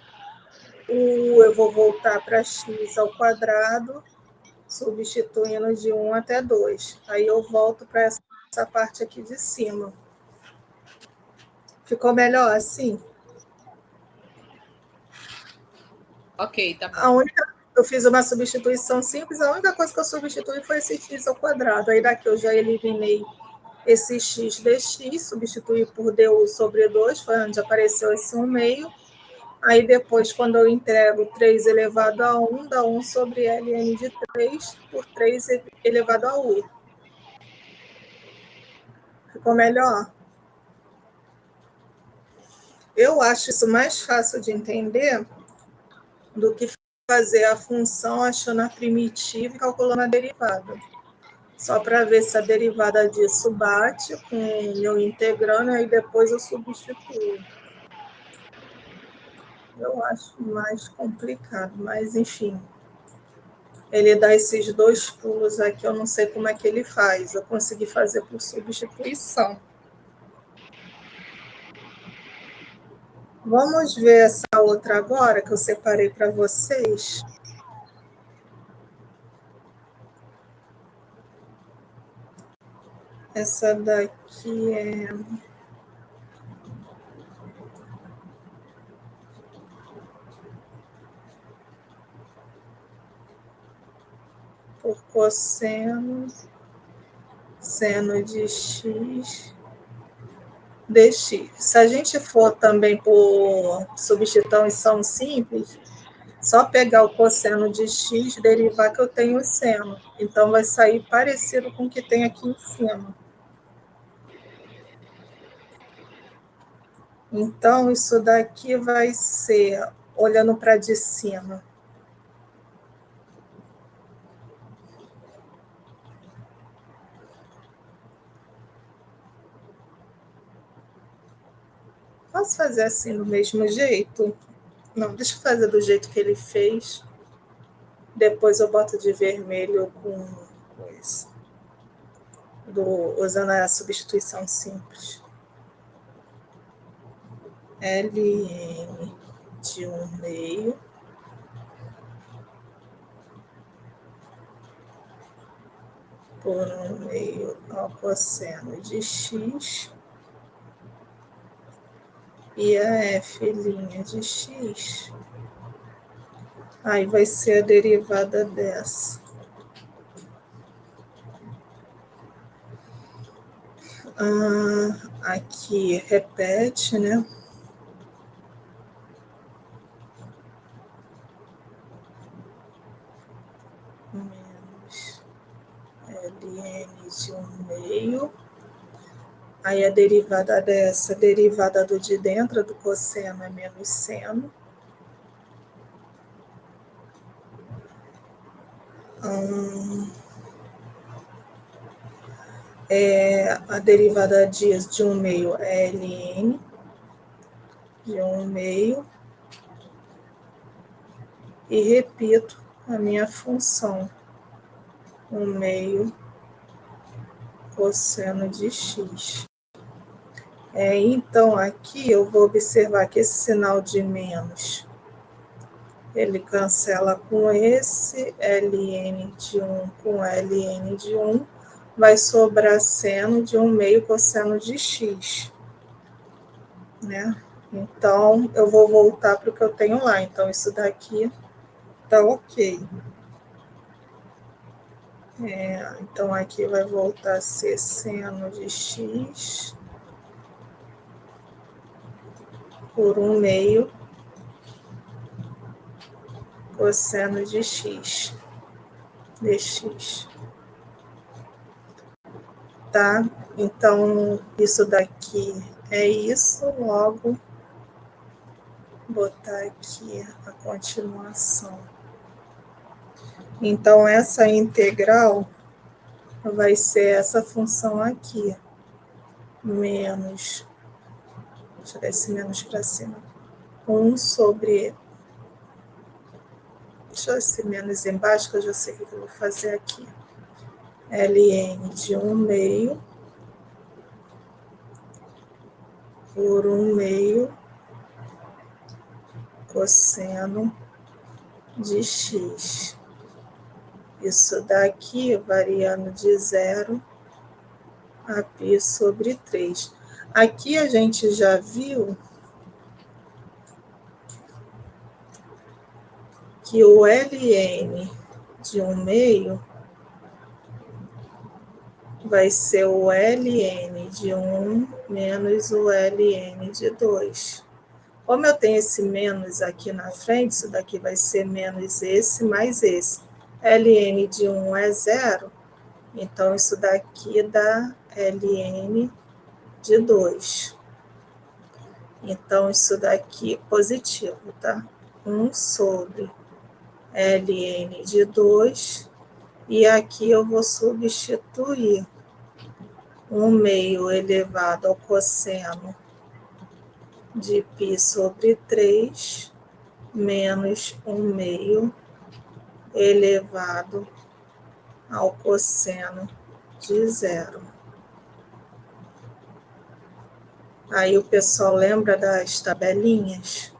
Eu vou voltar para x ao quadrado, substituindo de 1 até 2. Aí eu volto para essa parte aqui de cima. Ficou melhor assim? Ok, tá bom. Eu fiz uma substituição simples, a única coisa que eu substituí foi esse x ao quadrado. Aí daqui eu já eliminei esse x dx, substituí por du sobre 2, foi onde apareceu esse 1/2. Aí depois, quando eu entrego 3 elevado a 1, dá 1 sobre ln de 3 por 3 elevado a u. Ficou melhor? Eu acho isso mais fácil de entender do que fazer a função achando a primitiva e calculando a derivada. Só para ver se a derivada disso bate com o meu integrando, aí depois eu substituo. Eu acho mais complicado, mas enfim. Ele dá esses 2 pulos aqui, eu não sei como é que ele faz. Eu consegui fazer por substituição. Vamos ver essa outra agora, que eu separei para vocês. Essa daqui é... por cosseno, seno de x, dx. Se a gente for também por substituição simples, só pegar o cosseno de x, derivar que eu tenho o seno. Então, vai sair parecido com o que tem aqui em cima. Então, isso daqui vai ser, olhando para de cima, posso fazer assim do mesmo jeito? Não, deixa eu fazer do jeito que ele fez. Depois eu boto de vermelho com coisa. Usando a substituição simples. Ln de 1/2 por 1/2 ao cosseno de x e a f' de x. Aí vai ser a derivada dessa. Aqui repete, né? Menos ln de 1/2. Aí a derivada dessa, a derivada do de dentro do cosseno é menos seno. A derivada de 1/2 é ln de 1/2. E repito a minha função. 1/2 cosseno de x. Então, aqui eu vou observar que esse sinal de menos, ele cancela com esse, ln de 1 com ln de 1, vai sobrar seno de 1/2 cosseno de x. Né? Então, eu vou voltar para o que eu tenho lá. Então, isso daqui está ok. Então, aqui vai voltar a ser seno de x por 1/2 cosseno de x, dx. Tá? Então, isso daqui é isso, logo botar aqui a continuação. Então, essa integral vai ser essa função aqui, menos, deixa eu dar esse menos para cima, 1 sobre, deixa eu esse menos embaixo, que eu já sei o que eu vou fazer aqui, ln de 1/2 por 1/2 cosseno de x. Isso daqui variando de 0 a π sobre 3. Aqui a gente já viu que o ln de 1/2 vai ser o ln de 1 menos o ln de 2. Como eu tenho esse menos aqui na frente, isso daqui vai ser menos esse mais esse. ln de 1 é 0, então isso daqui dá ln de 2. Então, isso daqui é positivo, tá? 1 sobre ln de 2. E aqui eu vou substituir 1/2 elevado ao cosseno de π sobre 3 menos 1/2 elevado ao cosseno de 0. Aí o pessoal lembra das tabelinhas?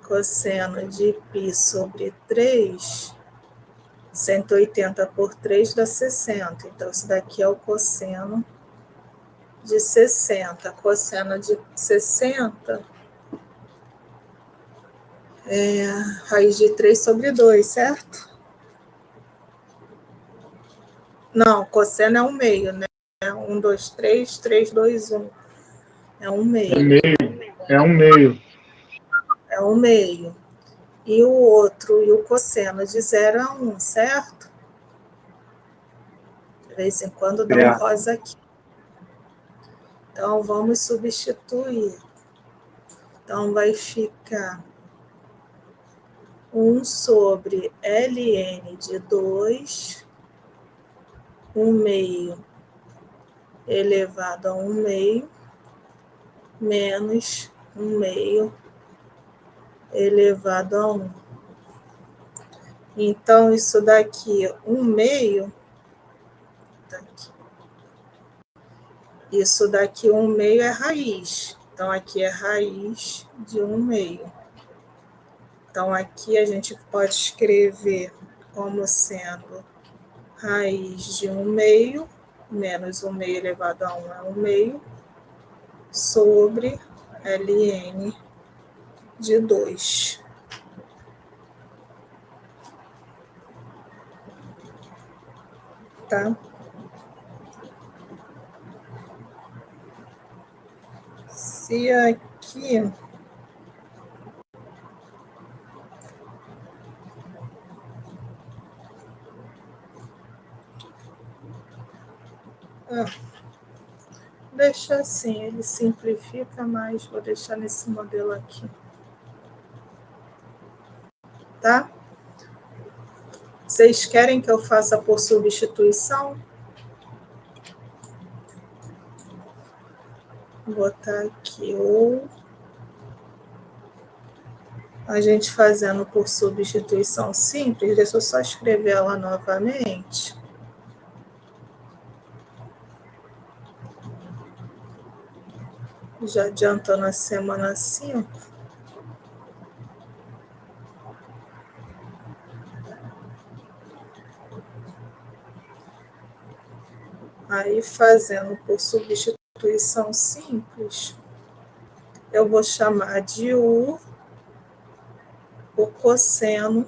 Cosseno de π sobre 3, 180 por 3 dá 60. Então, isso daqui é o cosseno de 60. Cosseno de 60 é raiz de 3 sobre 2, certo? Não, cosseno é 1/2, né? 1, 2, 3, 3, 2, 1. É 1/2. É 1/2. É 1/2. E o outro, e o cosseno de 0 a 1, certo? De vez em quando dá um rosa aqui. Então, vamos substituir. Então, vai ficar 1 sobre ln de 2, 1/2 elevado a 1/2, menos 1/2 elevado a 1. Então, isso daqui, 1/2, tá aqui. Isso daqui, 1/2 é raiz. Então, aqui é raiz de 1/2. Então, aqui a gente pode escrever como sendo raiz de 1/2, menos 1/2 elevado a 1 é 1/2, sobre ln de 2. Tá? Se aqui deixa assim, ele simplifica mais, vou deixar nesse modelo aqui. Tá? Vocês querem que eu faça por substituição? Vou botar aqui, ou a gente fazendo por substituição simples, deixa eu só escrever ela novamente. Já adiantando a semana 5. Aí, fazendo por substituição simples, eu vou chamar de U o cosseno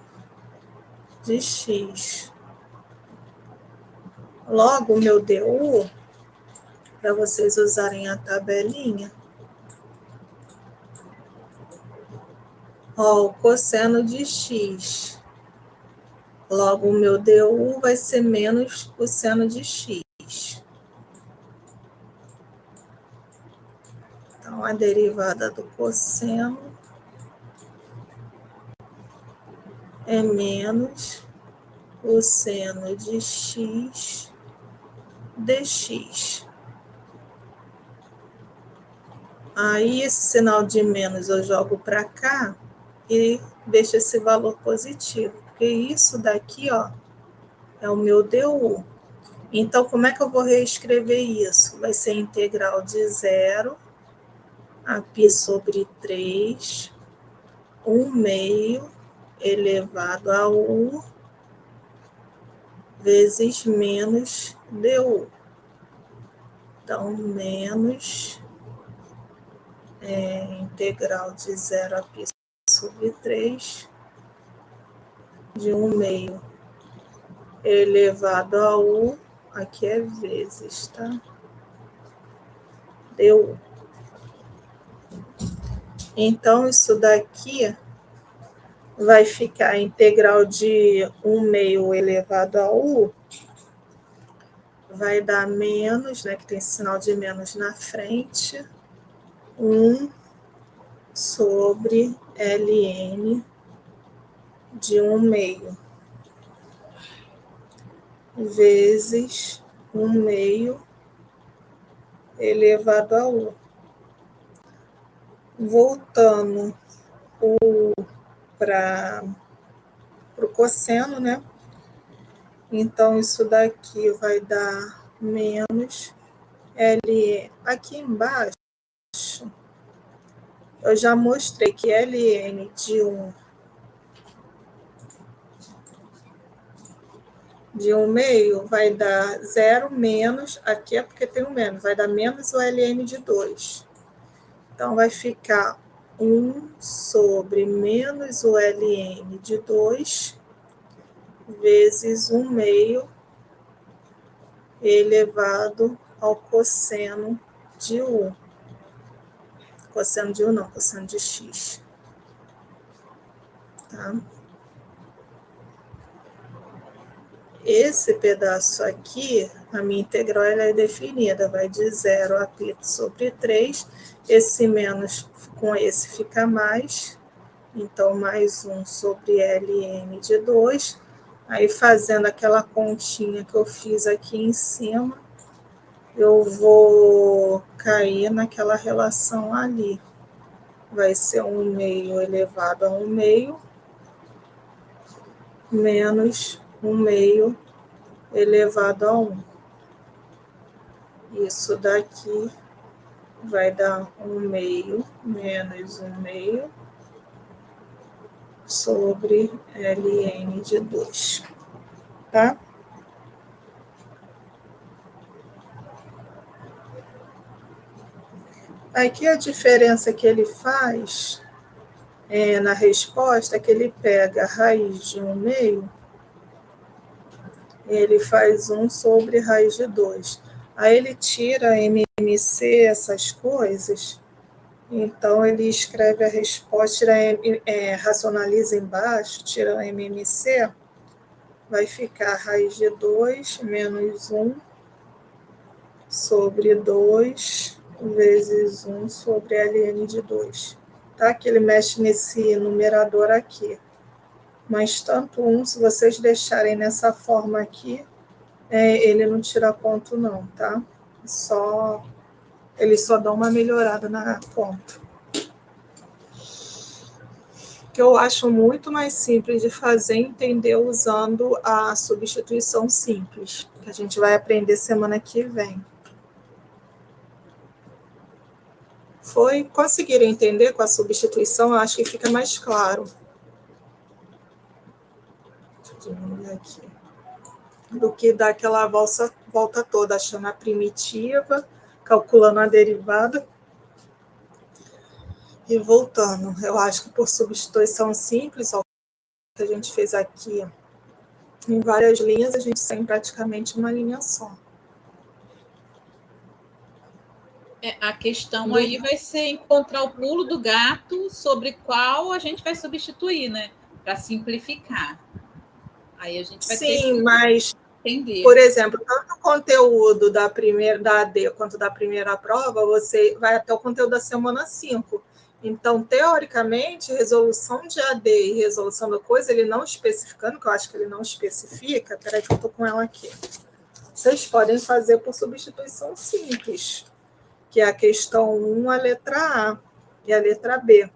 de X. Logo, o meu DU, para vocês usarem a tabelinha, ó, o cosseno de X. Logo, o meu DU vai ser menos o seno de X. Então, a derivada do cosseno é menos o seno de X dx. Aí, esse sinal de menos eu jogo para cá e deixo esse valor positivo, porque isso daqui, ó, é o meu DU. Então, como é que eu vou reescrever isso? Vai ser integral de 0 a π sobre 3, 1/2 elevado a U vezes menos DU. Então, menos integral de 0 a π sobre 3 de 1/2 elevado a U, aqui é vezes, tá? DU. Então, isso daqui vai ficar integral de 1/2 elevado a U, vai dar menos, né, que tem sinal de menos na frente, 1 sobre ln de 1/2 vezes 1/2 elevado a U. Voltando para o cosseno, né? Então, isso daqui vai dar menos L. Aqui embaixo, eu já mostrei que ln de 1/2 vai dar 0 menos, aqui é porque tem um menos, vai dar menos o ln de 2. Então, vai ficar 1 sobre menos o ln de 2 vezes 1/2 elevado ao cosseno de U. Cosseno de U não, cosseno de X. Tá? Esse pedaço aqui, a minha integral ela é definida, vai de 0 a π sobre 3. Esse menos com esse fica mais, então mais 1 sobre ln de 2. Aí, fazendo aquela continha que eu fiz aqui em cima, eu vou cair naquela relação ali. Vai ser 1/2 elevado a 1/2 menos 1/2 elevado a 1. Isso daqui vai dar 1/2 menos 1/2 sobre ln de 2. Tá? Aqui a diferença que ele faz na resposta é que ele pega a raiz de 1/2, ele faz 1 sobre raiz de 2. Aí ele tira MMC, essas coisas, então ele escreve a resposta, racionaliza embaixo, tira a MMC, vai ficar raiz de 2 menos 1 sobre 2 vezes 1 sobre ln de 2. Tá? Que ele mexe nesse numerador aqui. Mas tanto 1, se vocês deixarem nessa forma aqui, ele não tira ponto não, tá? Ele só dá uma melhorada na conta. Que eu acho muito mais simples de fazer e entender usando a substituição simples, que a gente vai aprender semana que vem. Conseguiram entender com a substituição? Eu acho que fica mais claro. Deixa eu diminuir aqui. Do que dar aquela volta toda, achando a primitiva, calculando a derivada e voltando. Eu acho que por substituição simples, ó, que a gente fez aqui em várias linhas, a gente sai praticamente uma linha só. A questão aí vai ser encontrar o pulo do gato sobre qual a gente vai substituir, né? Para simplificar. Aí a gente vai ter que mas, entender. Por exemplo, tanto o conteúdo da AD quanto da primeira prova, você vai até o conteúdo da semana 5. Então, teoricamente, resolução de AD e resolução da coisa, ele não especificando, que eu acho que ele não especifica, peraí que eu estou com ela aqui. Vocês podem fazer por substituição simples, que é a questão 1, a letra A e a letra B.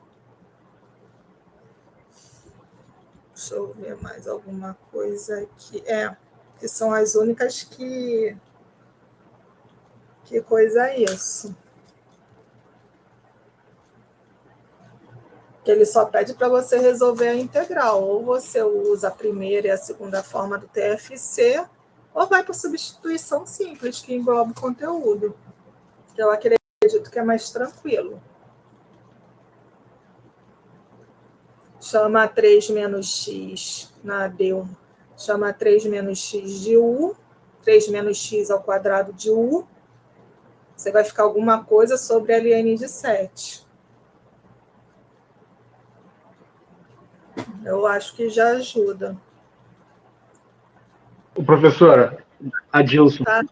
Deixa eu ver mais alguma coisa aqui. Que são as únicas que coisa é isso. Que ele só pede para você resolver a integral. Ou você usa a primeira e a segunda forma do TFC, ou vai para substituição simples, que engloba o conteúdo. Que eu acredito que é mais tranquilo. Chama 3 menos x na D1. Chama 3 menos x de U. 3 menos x ao quadrado de U. Você vai ficar alguma coisa sobre ln de 7. Eu acho que já ajuda. Professora, Adilson, Tá.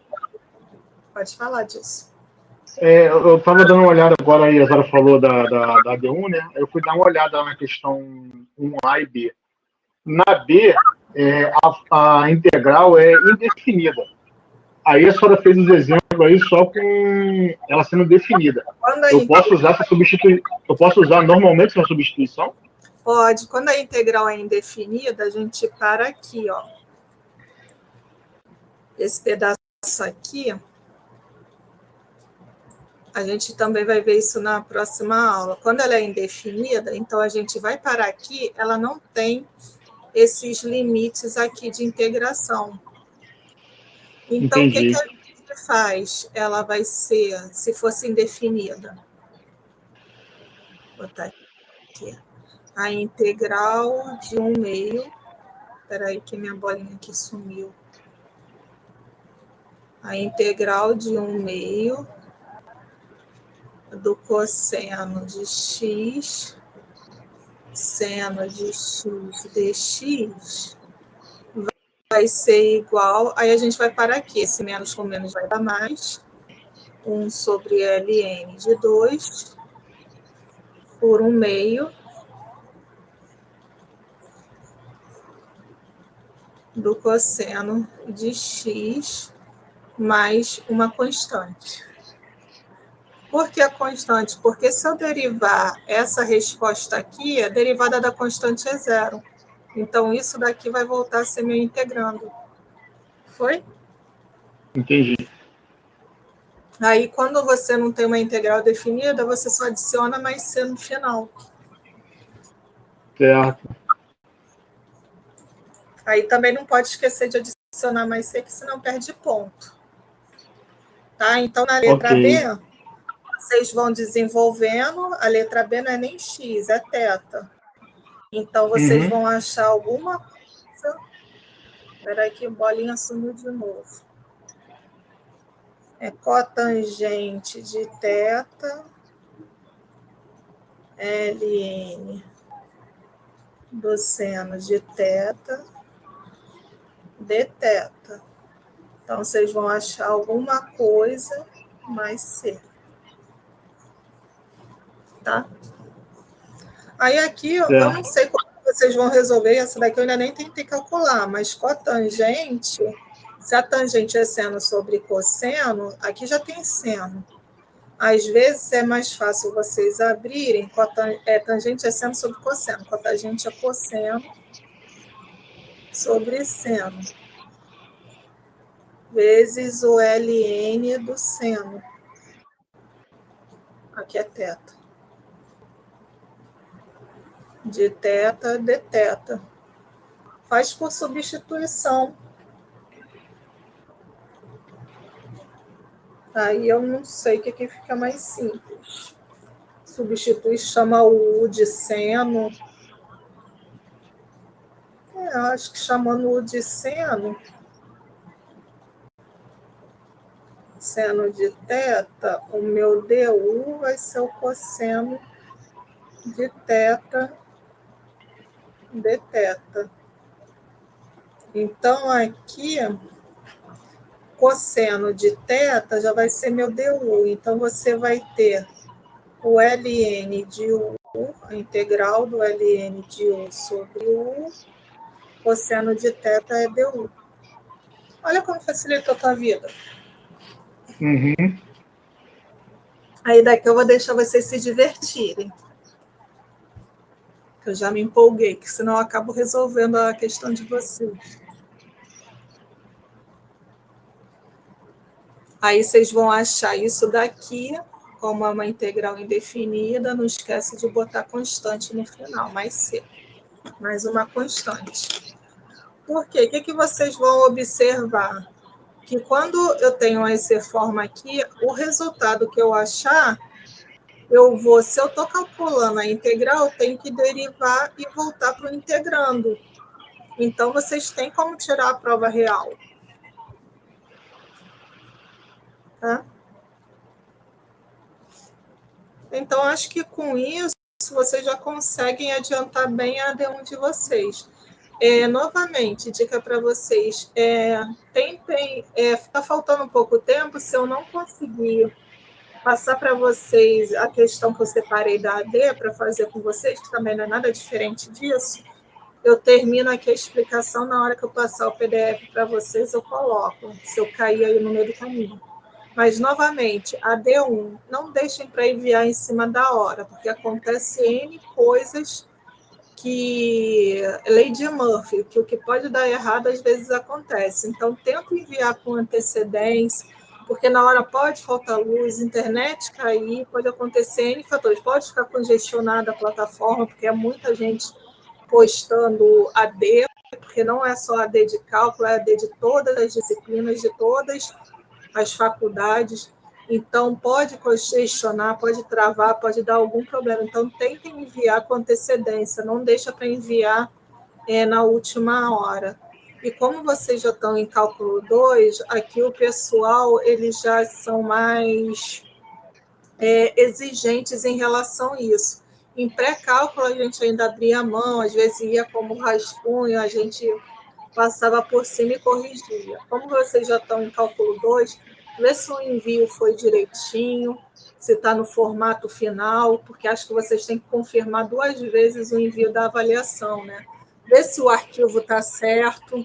pode falar disso. Eu estava dando uma olhada agora, aí a Zara falou da D1, né? Eu fui dar uma olhada na questão 1A e B. Na B, a integral é indefinida. Aí a senhora fez os exemplos aí só com ela sendo definida. Eu posso usar essa substituição? Eu posso usar normalmente essa substituição? Pode. Quando a integral é indefinida, a gente para aqui, ó. Esse pedaço aqui, a gente também vai ver isso na próxima aula. Quando ela é indefinida, então a gente vai parar aqui, ela não tem esses limites aqui de integração. Então, Entendi. o que a gente faz? Ela vai ser, se fosse indefinida, vou botar aqui, a integral de 1/2, espera aí que minha bolinha aqui sumiu. A integral de 1/2 do cosseno de x, seno de x dx, vai ser igual, aí a gente vai parar aqui, esse menos com menos vai dar mais, 1 sobre ln de 2 por 1/2 do cosseno de x mais uma constante. Por que a constante? Porque se eu derivar essa resposta aqui, a derivada da constante é 0. Então, isso daqui vai voltar a ser meu integrando. Foi? Entendi. Aí, quando você não tem uma integral definida, você só adiciona mais c no final. Certo. Aí também não pode esquecer de adicionar mais c, que senão perde ponto. Tá? Então, na letra B, vocês vão desenvolvendo. A letra B não é nem x, é θ. Então, vocês vão achar alguma coisa. Espera aí que bolinha sumiu de novo. É cotangente de θ, ln do seno de θ, dθ. Então, vocês vão achar alguma coisa mais c. Tá? Aí aqui, eu não sei como vocês vão resolver, essa daqui eu ainda nem tentei calcular, mas cotangente, se a tangente é seno sobre cosseno, aqui já tem seno. Às vezes é mais fácil vocês abrirem, tangente é seno sobre cosseno, cotangente é cosseno sobre seno, vezes o ln do seno. Aqui é θ. De θ, dθ. Faz por substituição. Aí eu não sei o que fica mais simples. Substitui, chama o U de seno. Acho que chamando o U de seno de θ, o meu du vai ser o cosseno de θ dθ. Então, aqui, cosseno de θ já vai ser meu du. Então, você vai ter o ln de U, a integral do ln de U sobre U, cosseno de θ é du. Olha como facilitou a tua vida. Aí daqui eu vou deixar vocês se divertirem. Eu já me empolguei, que senão eu acabo resolvendo a questão de vocês. Aí vocês vão achar isso daqui, como é uma integral indefinida, não esquece de botar constante no final, mais c. Mais uma constante. Por quê? O que vocês vão observar? Que quando eu tenho essa forma aqui, o resultado que eu achar, se eu estou calculando a integral, eu tenho que derivar e voltar para o integrando. Então, vocês têm como tirar a prova real. Tá? Então, acho que com isso, vocês já conseguem adiantar bem a D1 de vocês. Novamente, dica para vocês, tentem, está faltando um pouco tempo, se eu não conseguir passar para vocês a questão que eu separei da AD para fazer com vocês, que também não é nada diferente disso, eu termino aqui a explicação, na hora que eu passar o PDF para vocês, eu coloco, se eu cair aí no meio do caminho. Mas, novamente, a D1, não deixem para enviar em cima da hora, porque acontece N coisas que... Lei de Murphy, que o que pode dar errado, às vezes acontece. Então, tenta enviar com antecedência, porque na hora pode faltar luz, internet cair, pode acontecer N fatores. Pode ficar congestionada a plataforma, porque é muita gente postando AD, porque não é só AD de cálculo, é AD de todas as disciplinas, de todas as faculdades. Então, pode congestionar, pode travar, pode dar algum problema. Então, tentem enviar com antecedência, não deixa para enviar na última hora. E como vocês já estão em cálculo 2, aqui o pessoal, eles já são mais exigentes em relação a isso. Em pré-cálculo, a gente ainda abria a mão, às vezes ia como rascunho, a gente passava por cima e corrigia. Como vocês já estão em cálculo 2, vê se o envio foi direitinho, se está no formato final, porque acho que vocês têm que confirmar 2 vezes o envio da avaliação, né? Vê se o arquivo está certo,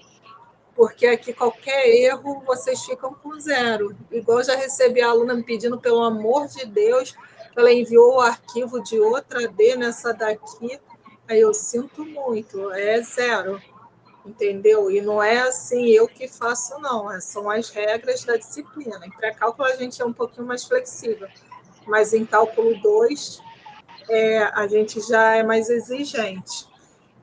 porque aqui qualquer erro vocês ficam com 0. Igual eu já recebi a aluna me pedindo, pelo amor de Deus, ela enviou o arquivo de outra D nessa daqui, aí eu sinto muito, é 0, entendeu? E não é assim eu que faço, não, são as regras da disciplina. Em pré-cálculo a gente é um pouquinho mais flexível, mas em cálculo 2 a gente já é mais exigente.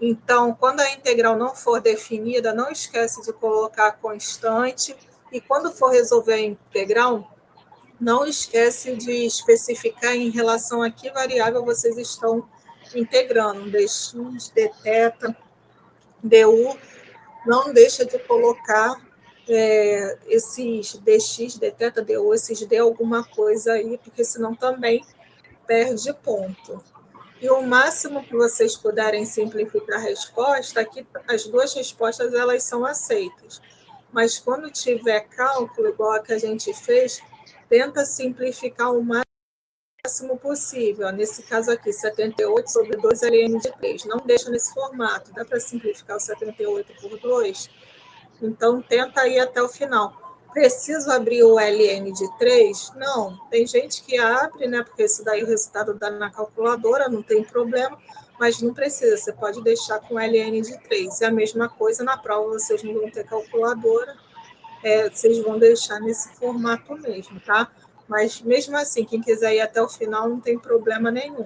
Então, quando a integral não for definida, não esquece de colocar a constante. E quando for resolver a integral, não esquece de especificar em relação a que variável vocês estão integrando. Dx, dθ, du. Não deixa de colocar esses dx, dθ, du, esses d alguma coisa aí, porque senão também perde ponto. E o máximo que vocês puderem simplificar a resposta, aqui as 2 respostas elas são aceitas. Mas quando tiver cálculo, igual a que a gente fez, tenta simplificar o máximo possível. Nesse caso aqui, 78 sobre 2 ln de 3. Não deixa nesse formato. Dá para simplificar o 78 por 2? Então, tenta ir até o final. Preciso abrir o ln de 3? Não, tem gente que abre, né? Porque isso daí o resultado dá na calculadora, não tem problema, mas não precisa, você pode deixar com ln de 3. É a mesma coisa na prova, vocês não vão ter calculadora, vocês vão deixar nesse formato mesmo, tá? Mas mesmo assim, quem quiser ir até o final não tem problema nenhum.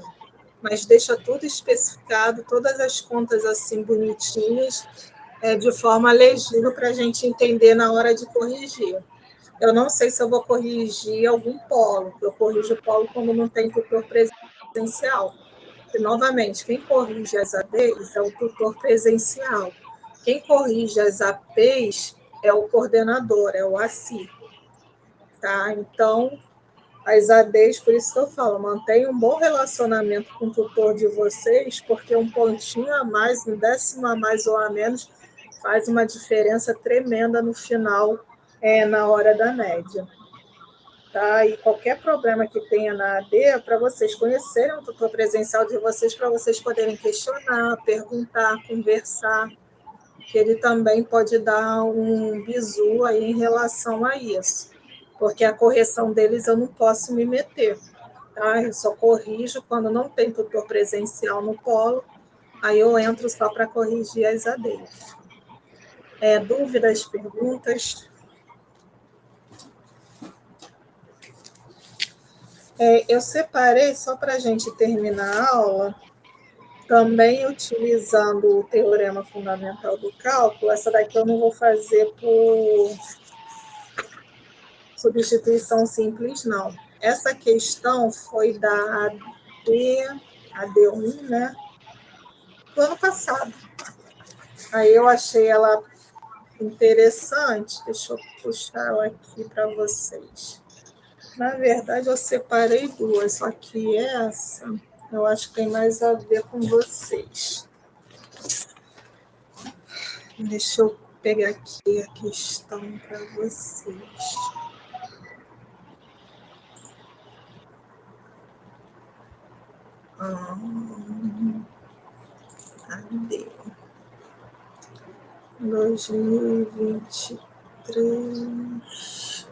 Mas deixa tudo especificado, todas as contas assim bonitinhas, de forma legível para a gente entender na hora de corrigir. Eu não sei se eu vou corrigir algum polo, eu corrijo o polo quando não tem tutor presencial. E, novamente, quem corrige as ADs é o tutor presencial. Quem corrige as APs é o coordenador, é o ACI. Tá? Então, as ADs, por isso que eu falo, mantenha um bom relacionamento com o tutor de vocês, porque um pontinho a mais, um décimo a mais ou a menos, faz uma diferença tremenda no final, na hora da média. Tá? E qualquer problema que tenha na AD, é para vocês conhecerem o tutor presencial de vocês, para vocês poderem questionar, perguntar, conversar, que ele também pode dar um bizu aí em relação a isso, porque a correção deles eu não posso me meter. Tá? Eu só corrijo quando não tem tutor presencial no polo, aí eu entro só para corrigir as ADs. Dúvidas, perguntas? Eu separei, só para a gente terminar a aula, também utilizando o teorema fundamental do cálculo. Essa daqui eu não vou fazer por substituição simples, não. Essa questão foi da AD1, né, do ano passado. Aí eu achei ela interessante, deixa eu puxar ela aqui para vocês. Na verdade, eu separei 2, só que essa eu acho que tem mais a ver com vocês. Deixa eu pegar aqui a questão para vocês. Cadê? 2023.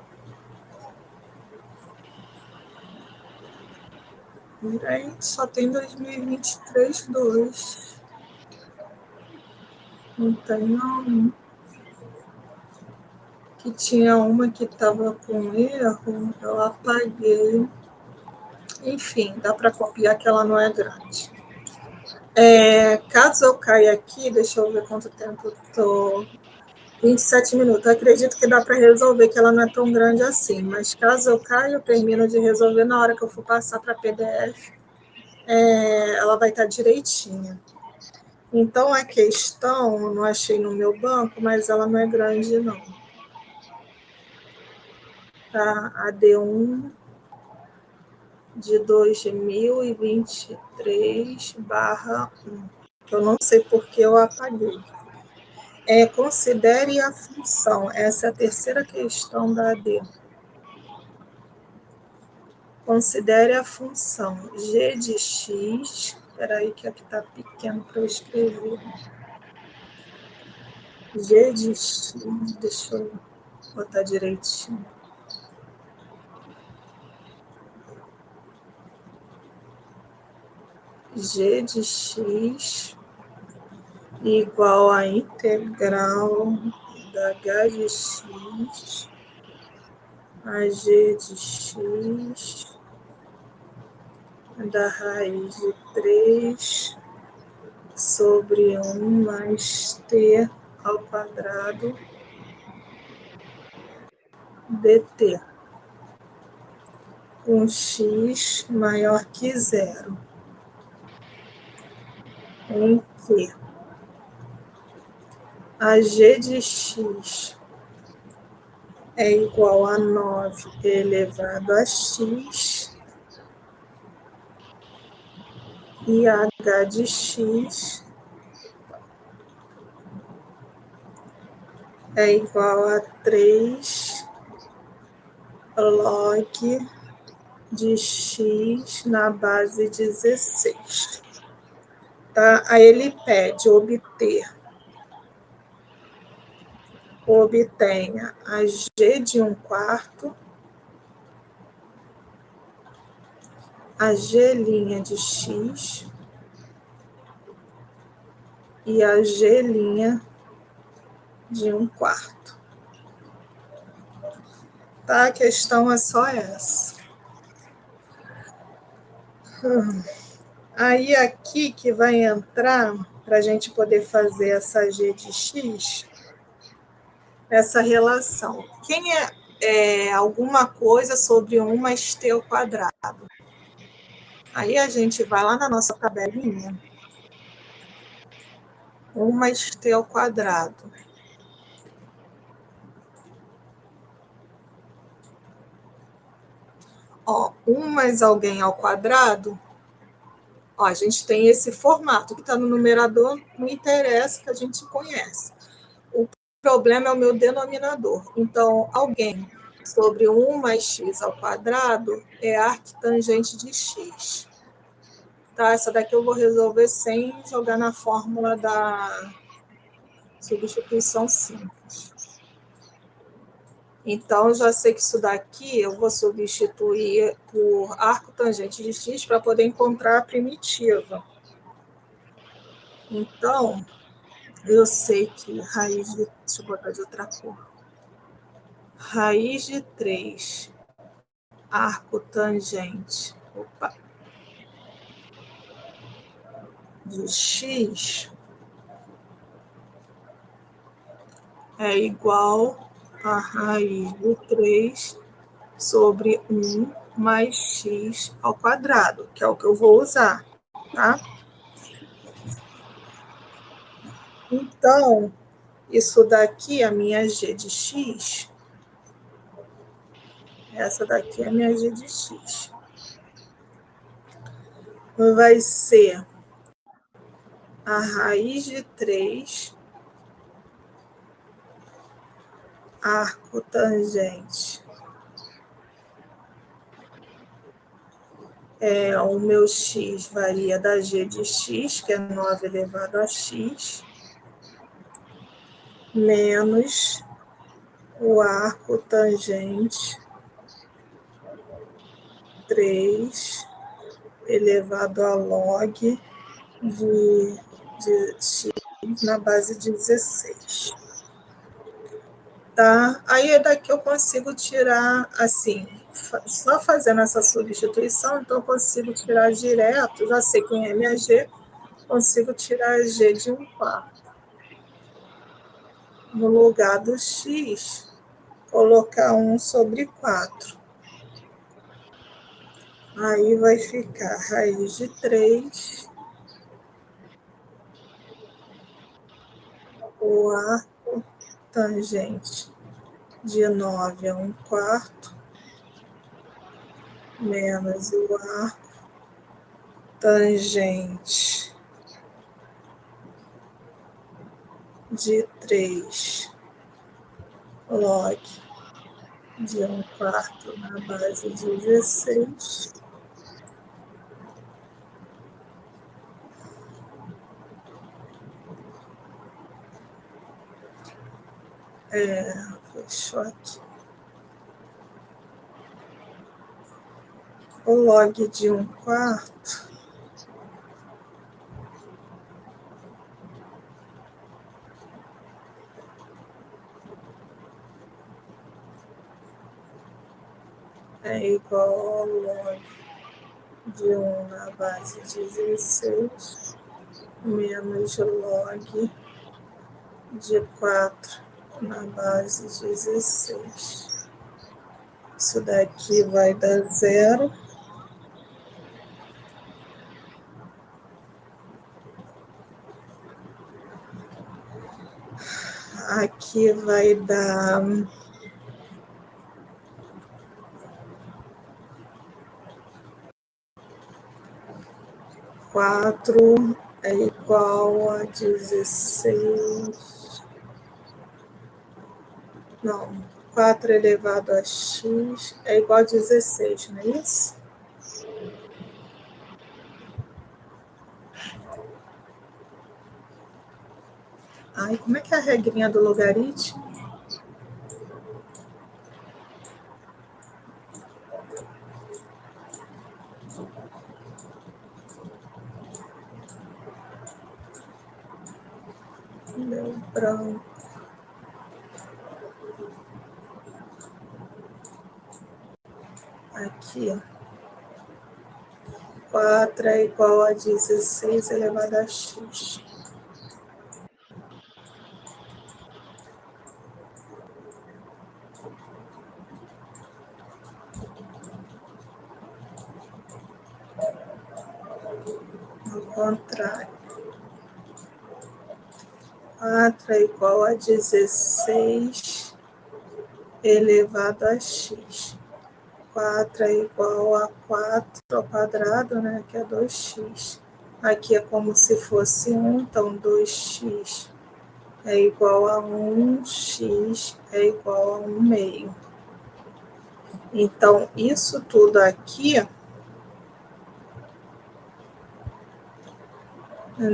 Gente, só tem 2023, 2. Não tem, não. Que tinha uma que estava com erro, eu apaguei. Enfim, dá para copiar que ela não é grande. Caso eu caia aqui, deixa eu ver quanto tempo eu estou. 27 minutos. Eu acredito que dá para resolver, que ela não é tão grande assim. Mas caso eu caia, eu termino de resolver na hora que eu for passar para PDF. Ela vai estar direitinha. Então, a questão, eu não achei no meu banco, mas ela não é grande, não. Tá? A D1 de 2023/1. Eu não sei porque eu apaguei. Considere a função. Essa é a terceira questão da AD. Considere a função g de x. Espera aí que aqui está pequeno para eu escrever. G de x. Deixa eu botar direitinho. G de x igual a integral da h de x a g de x da raiz de 3 sobre 1 mais t ao quadrado dt, com x maior que 0, em que a g de x é igual a 9 elevado a x e h de x é igual a 3 log de x na base 16. Tá? Aí ele pede obtenha a g de 1/4, a g' de x e a g' de 1/4. Tá? A questão é só essa. Aí aqui que vai entrar, para a gente poder fazer essa g de x, essa relação. Quem é alguma coisa sobre 1 mais t ao quadrado? Aí a gente vai lá na nossa tabelinha. 1 mais t ao quadrado. Ó, 1 mais alguém ao quadrado. Ó, a gente tem esse formato que está no numerador, não interessa, que a gente conhece. O problema é o meu denominador. Então, alguém sobre 1 mais x ao quadrado é arquitangente de x. Tá? Essa daqui eu vou resolver sem jogar na fórmula da substituição simples. Então, já sei que isso daqui eu vou substituir por arco tangente de x para poder encontrar a primitiva. Então, eu sei que raiz de... Deixa eu botar de outra cor. Raiz de 3, arco tangente, de x é igual a raiz de 3 sobre 1 mais x ao quadrado, que é o que eu vou usar, tá? Então, isso daqui, a minha g de x, essa daqui é a minha g de x, vai ser a raiz de 3 arco tangente. O meu x varia da g de x, que é 9 elevado a x, menos o arco tangente 3 elevado a log de x na base 16. Tá? Aí daqui eu consigo tirar, assim, só fazendo essa substituição, então eu consigo tirar direto, já sei quem é minha g, consigo tirar a g de 1/4. No lugar do x, colocar 1/4. Aí vai ficar raiz de 3, o arco tangente de 9 a 1/4, menos o arco tangente de 3 log de 1/4 na base 16. Fechou aqui. O log de 1/4 é igual ao log de 1 na base 16 menos log de 4 na base 16. Isso daqui vai dar 0. Aqui vai dar 4 é igual a 16. Não, 4 elevado a x é igual a 16, não é isso? Ai, como é que é a regrinha do logaritmo? Meu branco. Aqui, ó. 4 é igual a 16 elevado a x. Ao contrário. 4 é igual a 16 elevado a x. 4 é igual a 4 ao quadrado, né, que é 2x. Aqui é como se fosse 1, então 2x é igual a 1, x é igual a 1 meio. Então, isso tudo aqui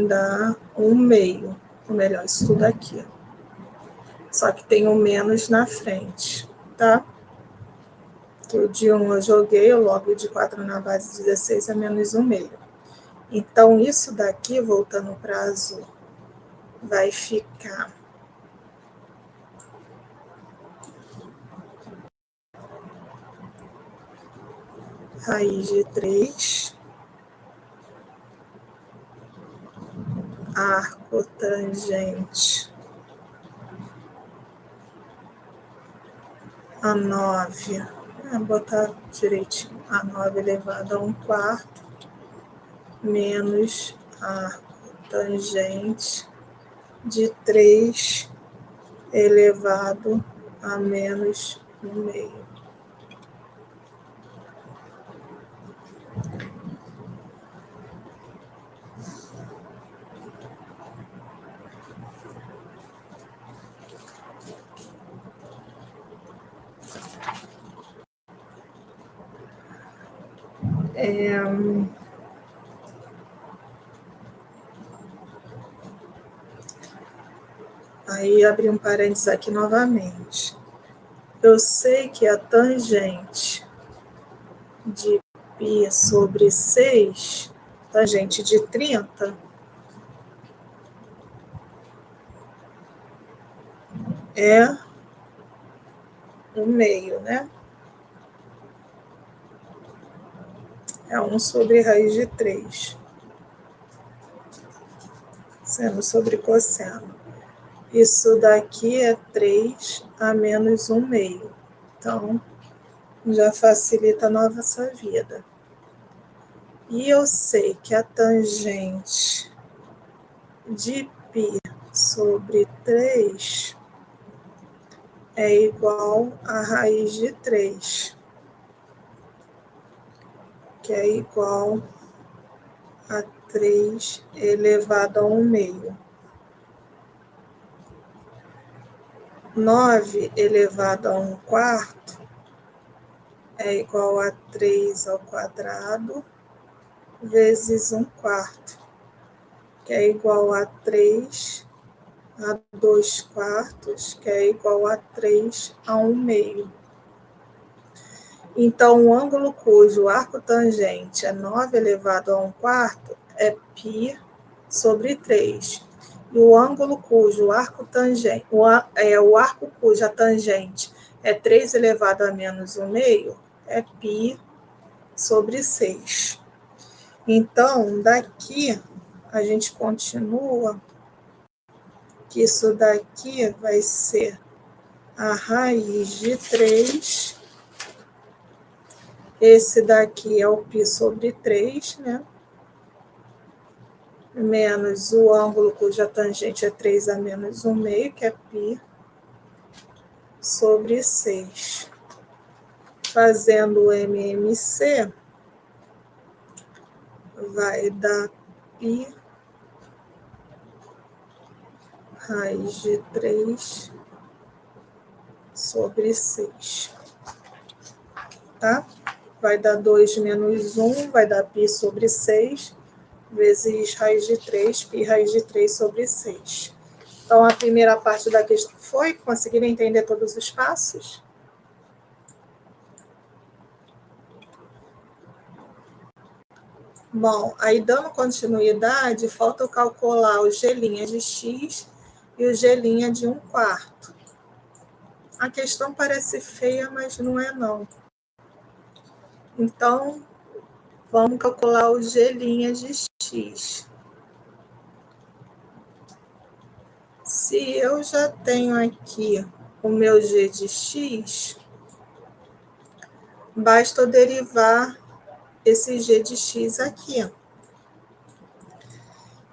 dá 1 meio. Ou melhor, isso tudo aqui. Só que tem um menos na frente, tá? O de 1 eu joguei, o log de 4 na base 16 é menos 1 meio. Então, isso daqui, voltando para azul, vai ficar raiz de 3, arco tangente a 9, vou botar direitinho, a 9 elevado a 1/4, menos arco tangente de 3 elevado a menos 1 meio. Aí abri um parênteses aqui novamente. Eu sei que a tangente de π sobre 6, tangente de 30, é 1/2, né? É 1 sobre raiz de 3, seno sobre cosseno. Isso daqui é 3 a menos 1/2. Então, já facilita a nossa vida. E eu sei que a tangente de π sobre 3 é igual a raiz de 3, que é igual a 3 elevado a 1/2. 9 elevado a 1/4 é igual a 3 ao quadrado vezes 1/4, que é igual a 3 a 2/4, que é igual a 3 a 1/2. Então, o ângulo cujo arco tangente é 9 elevado a 1/4 é π sobre 3. E o ângulo cujo arco tangente, o arco cuja tangente é 3 elevado a menos 1/2 é π sobre 6. Então, daqui a gente continua que isso daqui vai ser a raiz de 3. Esse daqui é o π sobre 3, né? Menos o ângulo cuja tangente é 3 a menos 1/2, que é π sobre 6. Fazendo o MMC, vai dar π raiz de 3 sobre 6. Tá? Vai dar 2 menos 1, vai dar π sobre 6, vezes raiz de 3, π raiz de 3 sobre 6. Então, a primeira parte da questão foi, conseguiram entender todos os passos? Bom, aí dando continuidade, falta eu calcular o g' de x e o g' de 1/4. A questão parece feia, mas não é não. Então, vamos calcular o g' de x. Se eu já tenho aqui o meu g de x, basta eu derivar esse g de x aqui.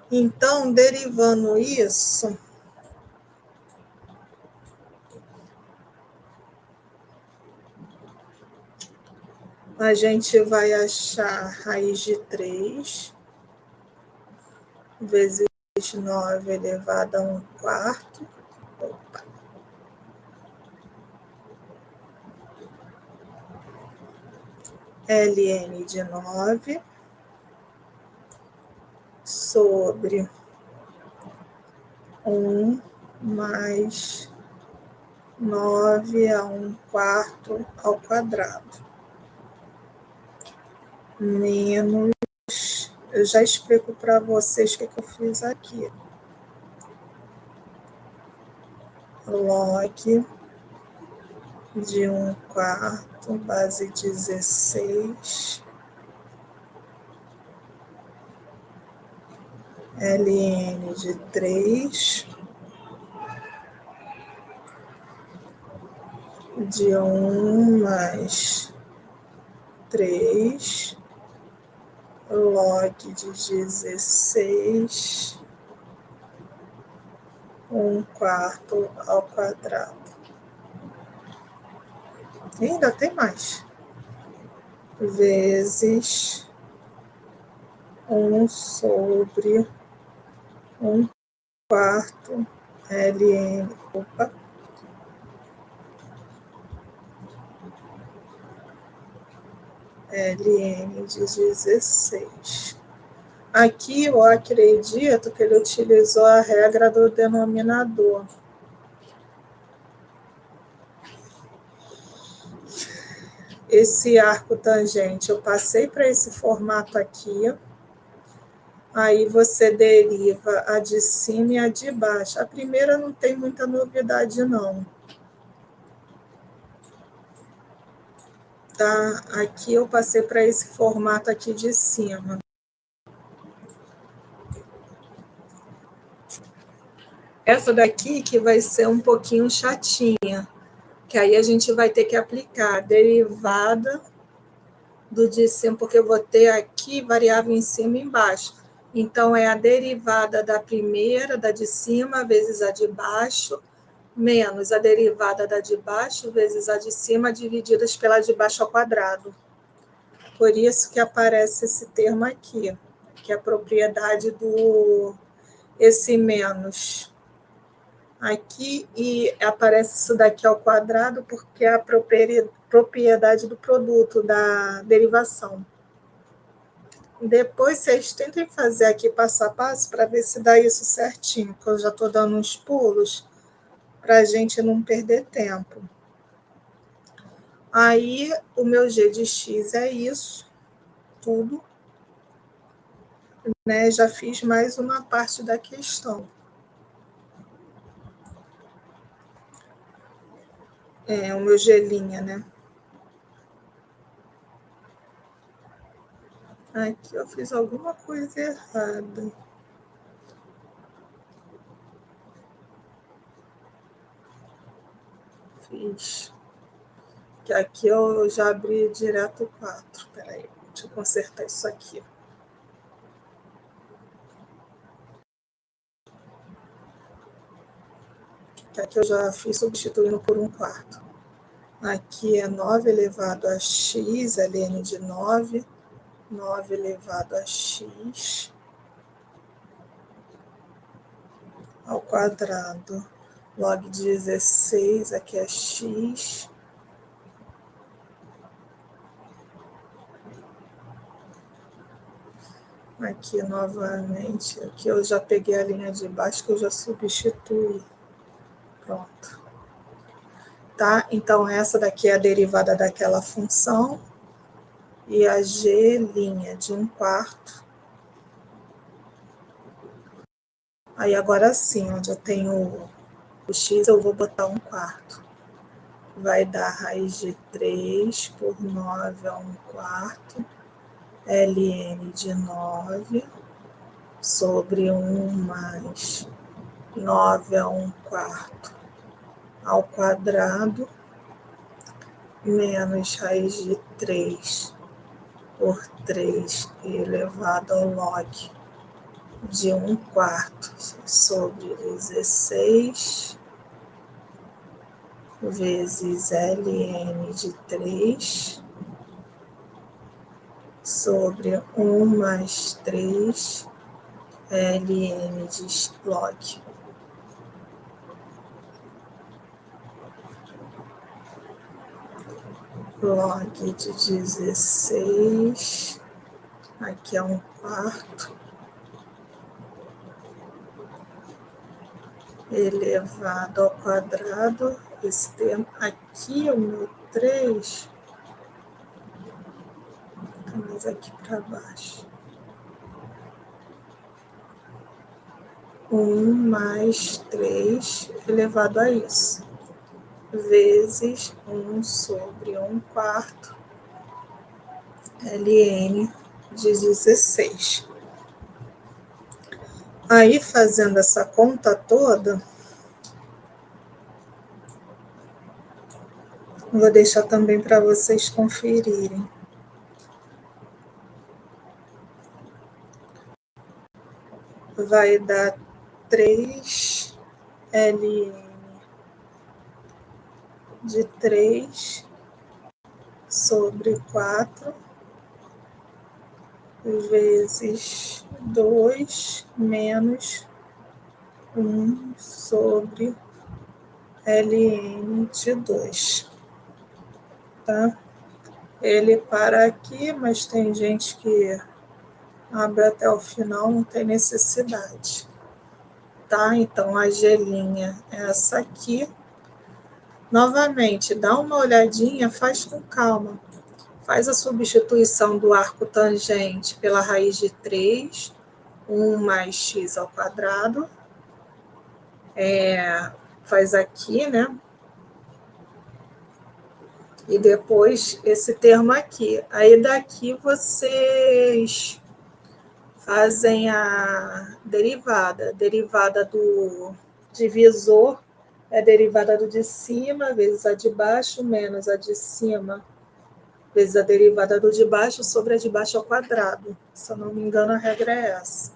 Então, derivando isso, a gente vai achar raiz de 3 vezes 9 elevado a 1/4. Ln de 9 sobre 1 mais 9 a 1/4 ao quadrado. Menos, eu já explico para vocês o que eu fiz aqui. Log de 1/4, base 16, Ln de 3, de 1 mais 3, log de 16, 1/4 ao quadrado. E ainda tem mais. Vezes 1 sobre 1/4 Ln. LN de 16. Aqui eu acredito que ele utilizou a regra do denominador. Esse arco tangente, eu passei para esse formato aqui. Aí você deriva a de cima e a de baixo. A primeira não tem muita novidade, não. Tá? Aqui eu passei para esse formato aqui de cima. Essa daqui que vai ser um pouquinho chatinha, que aí a gente vai ter que aplicar a derivada do de cima, porque eu vou ter aqui variável em cima e embaixo. Então, é a derivada da primeira, da de cima, vezes a de baixo, menos a derivada da de baixo, vezes a de cima, divididas pela de baixo ao quadrado. Por isso que aparece esse termo aqui, que é a propriedade do esse menos aqui, e aparece isso daqui ao quadrado, porque é a propriedade do produto, da derivação. Depois vocês tentem fazer aqui passo a passo para ver se dá isso certinho, que eu já estou dando uns pulos para a gente não perder tempo. Aí, o meu g de x é isso, tudo. Né? Já fiz mais uma parte da questão. O meu g', né? Aqui eu fiz alguma coisa errada. Fiz. Que aqui eu já abri direto 4. Peraí, deixa eu consertar isso aqui. Que aqui eu já fiz substituindo por 1/4. Aqui é 9 elevado a x, ln de 9. 9 elevado a x ao quadrado. Log de 16, aqui é x. Aqui novamente, aqui eu já peguei a linha de baixo que eu já substituí. Pronto. Tá? Então, essa daqui é a derivada daquela função. E a g' de 1/4. Aí, agora sim, onde eu tenho o x, eu vou botar 1/4. Vai dar raiz de 3 por 9 a 1/4. ln de 9 sobre 1 mais 9 a 1/4 ao quadrado, menos raiz de 3 por 3 elevado ao log de 1/4 sobre 16 vezes ln de 3 sobre 1 mais 3 ln de log. Log de 16, aqui é 1/4, elevado ao quadrado, esse termo aqui, o meu 3, mais aqui para baixo. 1 mais 3 elevado a isso, vezes 1 sobre 1/4 ln de 16. Aí, fazendo essa conta toda, vou deixar também para vocês conferirem. Vai dar 3 ln de 3 sobre 4 vezes 2 menos 1 sobre ln de 2. Tá? ele para aqui, mas tem gente que abre até o final, não tem necessidade. Tá? Então, a gelinha é essa aqui. Novamente, dá uma olhadinha, faz com calma. Faz a substituição do arco tangente pela raiz de 3, 1 mais x ao quadrado. Faz aqui, né? E depois esse termo aqui. Aí daqui vocês fazem a derivada. Derivada do divisor é a derivada do de cima vezes a de baixo menos a de cima vezes a derivada do de baixo sobre a de baixo ao quadrado. Se eu não me engano, a regra é essa.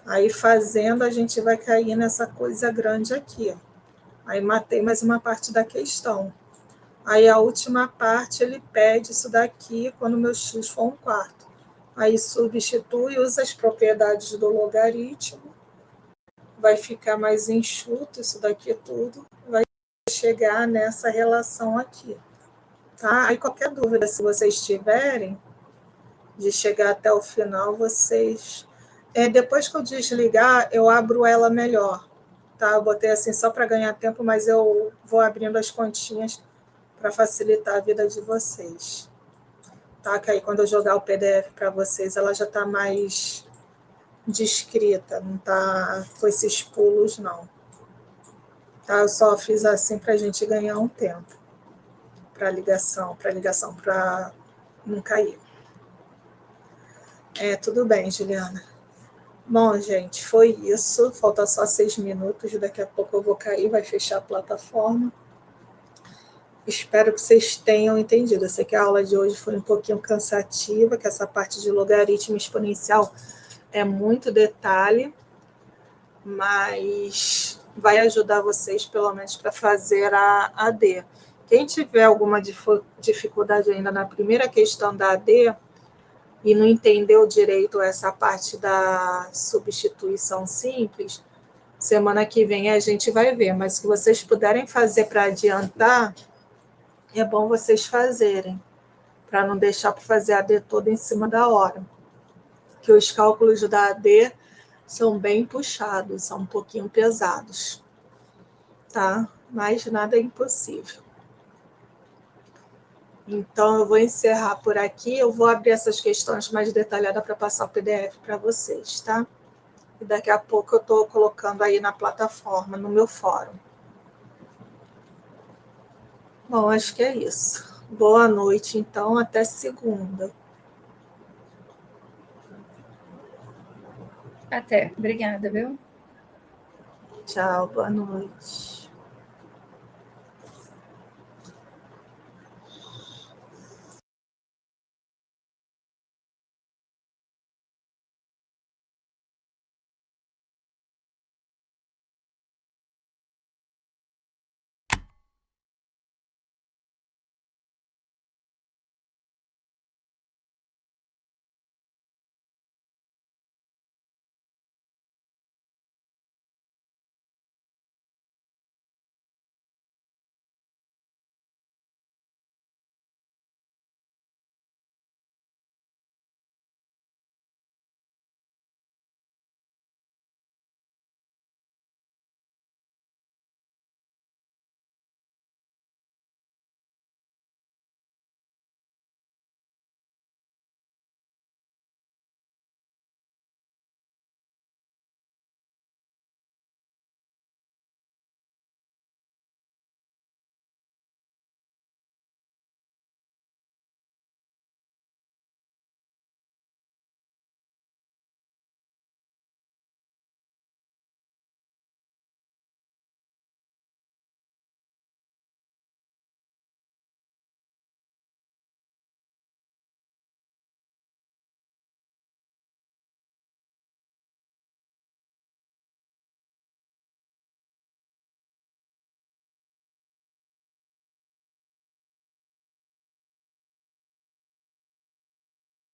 Aí fazendo, a gente vai cair nessa coisa grande aqui. Aí matei mais uma parte da questão. Aí a última parte, ele pede isso daqui quando meu x for 1/4. Aí substitui, usa as propriedades do logaritmo, vai ficar mais enxuto isso daqui tudo, vai chegar nessa relação aqui. Tá? Aí qualquer dúvida, se vocês tiverem, de chegar até o final, vocês... depois que eu desligar, eu abro ela melhor. Tá? Eu botei assim só para ganhar tempo, mas eu vou abrindo as continhas para facilitar a vida de vocês. Tá? Que aí quando eu jogar o PDF para vocês, ela já está mais descrita, não está com esses pulos, não. Tá? Eu só fiz assim para a gente ganhar um tempo para ligação para não cair. Tudo bem, Juliana. Bom, gente, foi isso. Falta só 6 minutos. Daqui a pouco eu vou cair, vai fechar a plataforma. Espero que vocês tenham entendido. Eu sei que a aula de hoje foi um pouquinho cansativa, que essa parte de logaritmo exponencial é muito detalhe, mas vai ajudar vocês, pelo menos, para fazer a AD. Quem tiver alguma dificuldade ainda na primeira questão da AD e não entendeu direito essa parte da substituição simples, semana que vem a gente vai ver. Mas se vocês puderem fazer para adiantar, é bom vocês fazerem, para não deixar para fazer a AD toda em cima da hora. Que os cálculos da AD são bem puxados, são um pouquinho pesados. Tá? Mas nada é impossível. Então, eu vou encerrar por aqui. Eu vou abrir essas questões mais detalhadas para passar o PDF para vocês, tá? E daqui a pouco eu estou colocando aí na plataforma, no meu fórum. Bom, acho que é isso. Boa noite, então, até segunda. Até. Obrigada, viu? Tchau, boa noite.